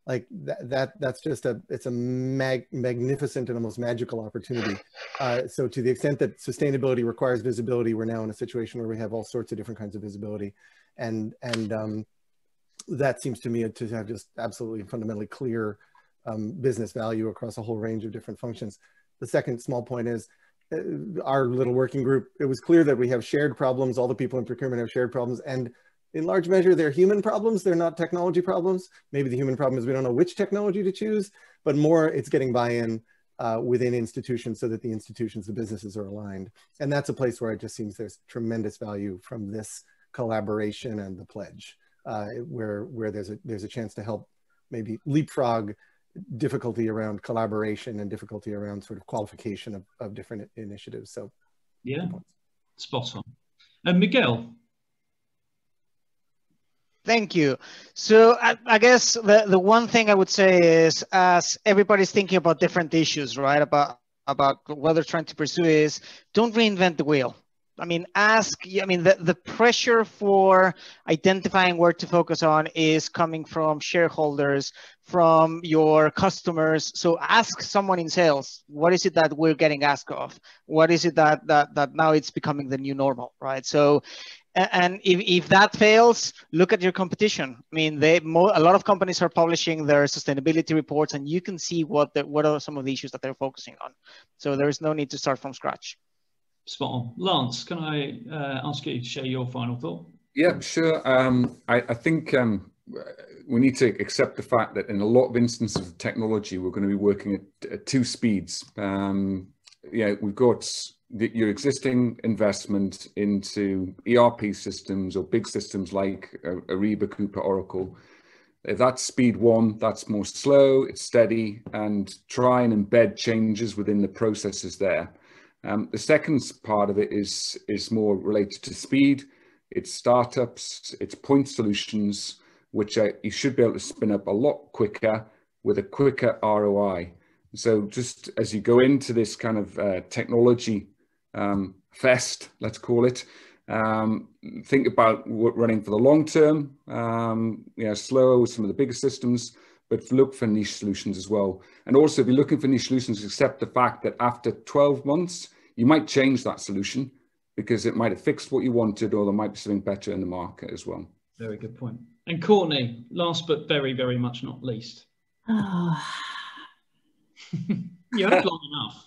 like that's just it's a magnificent and almost magical opportunity. So to the extent that sustainability requires visibility, we're now in a situation where we have all sorts of different kinds of visibility, and that seems to me to have just absolutely fundamentally clear business value across a whole range of different functions. The second small point is our little working group. It was clear that we have shared problems. All the people in procurement have shared problems, and in large measure, they're human problems. They're not technology problems. Maybe the human problem is we don't know which technology to choose, but more it's getting buy-in within institutions so that the institutions, the businesses are aligned. And that's a place where it just seems there's tremendous value from this collaboration and the pledge, where there's a chance to help maybe leapfrog difficulty around collaboration and difficulty around sort of qualification of different initiatives. So yeah, spot on. And Miguel. Thank you. So I guess the one thing I would say is, as everybody's thinking about different issues, right, about what they're trying to pursue, is don't reinvent the wheel. I mean, the pressure for identifying where to focus on is coming from shareholders, from your customers. So ask someone in sales, what is it that we're getting asked of? What is it that now it's becoming the new normal, right? So, and if that fails, look at your competition. I mean, a lot of companies are publishing their sustainability reports, and you can see what are some of the issues that they're focusing on. So there is no need to start from scratch. Spot on. Lance, can I ask you to share your final thought? Yeah, sure. I think we need to accept the fact that in a lot of instances of technology, we're going to be working at two speeds. Yeah, we've got your existing investment into ERP systems or big systems like Ariba, Coupa, Oracle. If that's speed one, that's more slow, it's steady, and try and embed changes within the processes there. The second part of it is more related to speed. It's startups, it's point solutions, which you should be able to spin up a lot quicker with a quicker ROI. So just as you go into this kind of technology fest, let's call it, think about running for the long term, slow with some of the bigger systems, but look for niche solutions as well. And also, if you're looking for niche solutions, accept the fact that after 12 months, you might change that solution because it might have fixed what you wanted, or there might be something better in the market as well. Very good point. And Courtney, last but very, very much not least. Oh. You had long enough.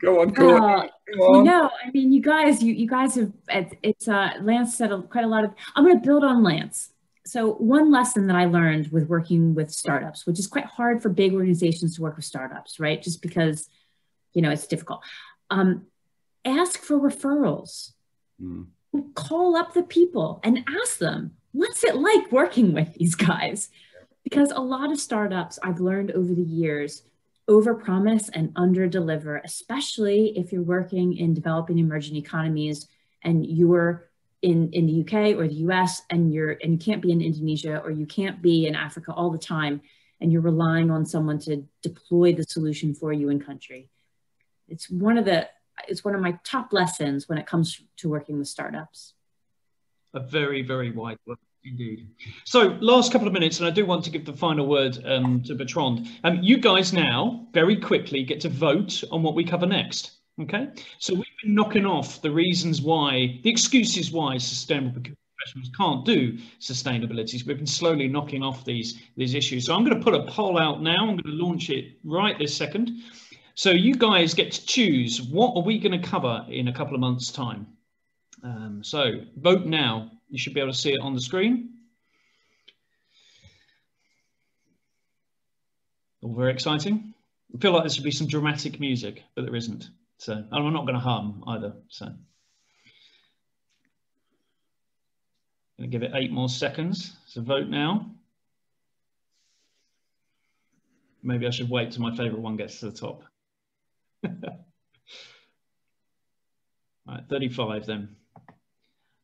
Go on, Courtney. Go on. No, I mean, you guys have, Lance said quite a lot of, I'm going to build on Lance. So one lesson that I learned with working with startups, which is quite hard for big organizations to work with startups, right? Just because, it's difficult. Ask for referrals. Call up the people and ask them, what's it like working with these guys? Because a lot of startups I've learned over the years overpromise and underdeliver, especially if you're working in developing emerging economies and you're in the UK or the US and you can't be in Indonesia or you can't be in Africa all the time, and you're relying on someone to deploy the solution for you in country. It's one of my top lessons when it comes to working with startups. A very, very wide look indeed. So last couple of minutes, and I do want to give the final word to Bertrand. You guys now very quickly get to vote on what we cover next. Okay, so we've been knocking off the reasons why, the excuses why sustainable procurement professionals can't do sustainability. So we've been slowly knocking off these issues. So I'm going to put a poll out now. I'm going to launch it right this second. So you guys get to choose, what are we going to cover in a couple of months' time? So vote now. You should be able to see it on the screen. All very exciting. I feel like there should be some dramatic music, but there isn't. So, and I'm not going to hum either. So, going to give it 8 more seconds. So vote now. Maybe I should wait till my favorite one gets to the top. All right, 35 then.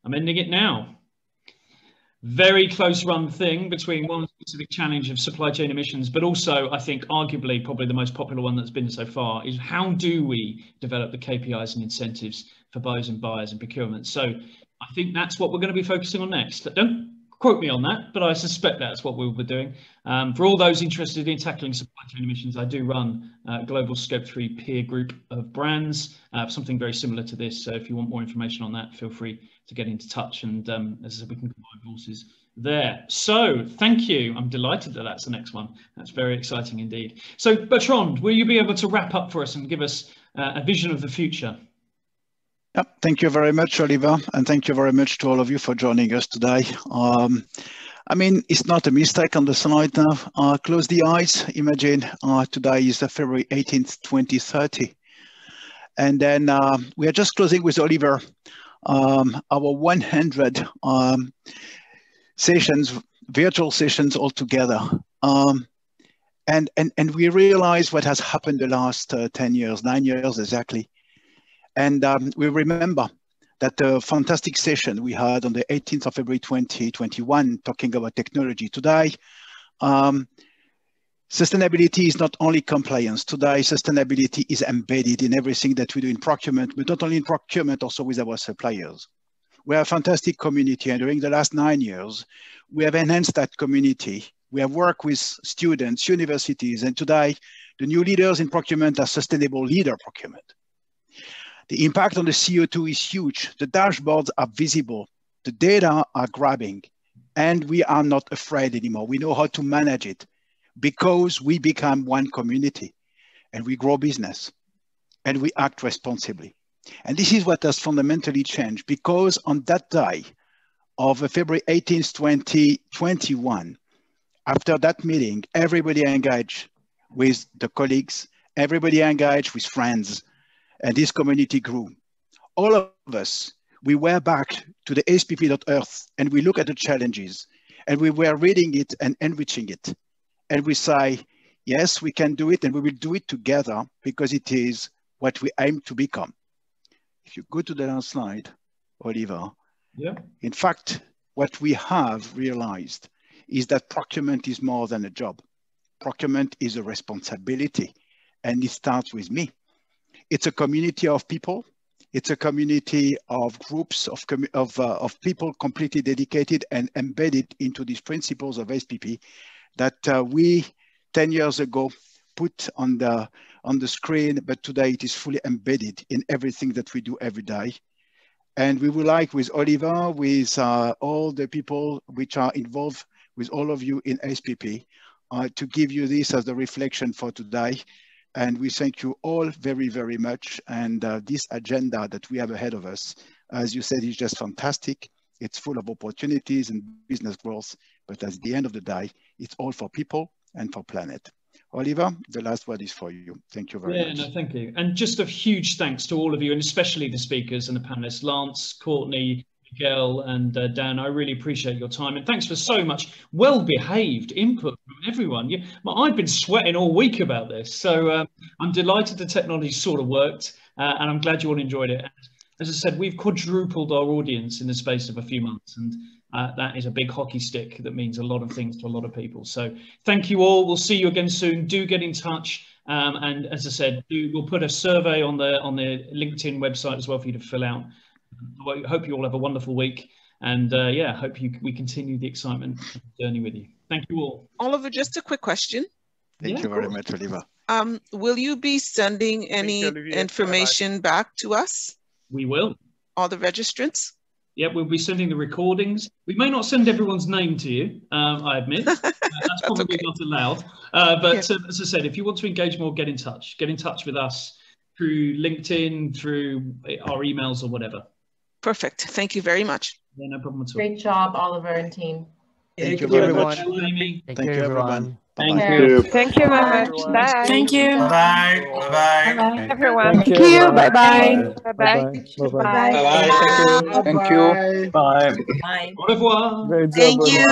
I'm ending it now. Very close run thing between one specific challenge of supply chain emissions, but also I think arguably probably the most popular one that's been so far is how do we develop the KPIs and incentives for buyers and procurement. So I think that's what we're going to be focusing on next. Don't quote me on that, but I suspect that's what we'll be doing. For all those interested in tackling supply chain emissions, I do run a global Scope 3 peer group of brands, something very similar to this. So if you want more information on that, feel free to get into touch, and as I said, we can combine forces there. So thank you. I'm delighted that that's the next one. That's very exciting indeed. So Bertrand, will you be able to wrap up for us and give us a vision of the future? Yep. Thank you very much, Oliver, and thank you very much to all of you for joining us today. I mean, it's not a mistake on the slide now. Close the eyes. Imagine today is February 18th, 2030. And then we are just closing with Oliver our 100 sessions, virtual sessions altogether. And we realize what has happened the last 10 years, 9 years exactly. And we remember that fantastic session we had on the 18th of February 2021 talking about technology. Today, sustainability is not only compliance. Today, sustainability is embedded in everything that we do in procurement, but not only in procurement, also with our suppliers. We are a fantastic community, and during the last 9 years, we have enhanced that community. We have worked with students, universities, and today, the new leaders in procurement are sustainable leader procurement. The impact on the CO2 is huge. The dashboards are visible. The data are grabbing, and we are not afraid anymore. We know how to manage it because we become one community, and we grow business, and we act responsibly. And this is what has fundamentally changed, because on that day of February 18th, 2021, after that meeting, everybody engaged with the colleagues, everybody engaged with friends, and this community grew. All of us, we were back to the SPP.earth, and we look at the challenges, and we were reading it and enriching it. And we say, yes, we can do it, and we will do it together because it is what we aim to become. If you go to the last slide, Oliver, yeah. In fact, what we have realized is that procurement is more than a job. Procurement is a responsibility, and it starts with me. It's a community of people. It's a community of groups of people completely dedicated and embedded into these principles of SPP that we 10 years ago put on the screen, but today it is fully embedded in everything that we do every day. And we would like, with Oliver, with all the people which are involved, with all of you in SPP, to give you this as the reflection for today. And we thank you all very, very much. And this agenda that we have ahead of us, as you said, is just fantastic. It's full of opportunities and business growth. But at the end of the day, it's all for people and for planet. Oliver, the last word is for you. Thank you very much. No, thank you. And just a huge thanks to all of you, and especially the speakers and the panelists, Lance, Courtney, Miguel, and Dan. I really appreciate your time. And thanks for so much well-behaved input from everyone. I've been sweating all week about this. So I'm delighted the technology sort of worked, and I'm glad you all enjoyed it. And as I said, we've quadrupled our audience in the space of a few months. And that is a big hockey stick that means a lot of things to a lot of people. So thank you all. We'll see you again soon. Do get in touch. And as I said, we'll put a survey on the LinkedIn website as well for you to fill out. I hope you all have a wonderful week. And yeah, hope we continue the excitement journey with you. Thank you all. Oliver, just a quick question. Thank you very much, Oliver. Will you be sending any information back to us? We will. All the registrants? Yeah, we'll be sending the recordings. We may not send everyone's name to you, I admit. That's probably not allowed. But as I said, if you want to engage more, get in touch. Get in touch with us through LinkedIn, through our emails or whatever. Perfect. Thank you very much. Yeah, no problem at all. Great job, Oliver and team. Thank you very much. Thank you, everyone. Thank you. Thank you very much. Bye. Thank you. Bye. Bye. Bye. Everyone. Thank you. Bye. Bye. Bye. Bye. Bye. Bye. Thank you. Bye. Bye. Bye. Au revoir. Thank you.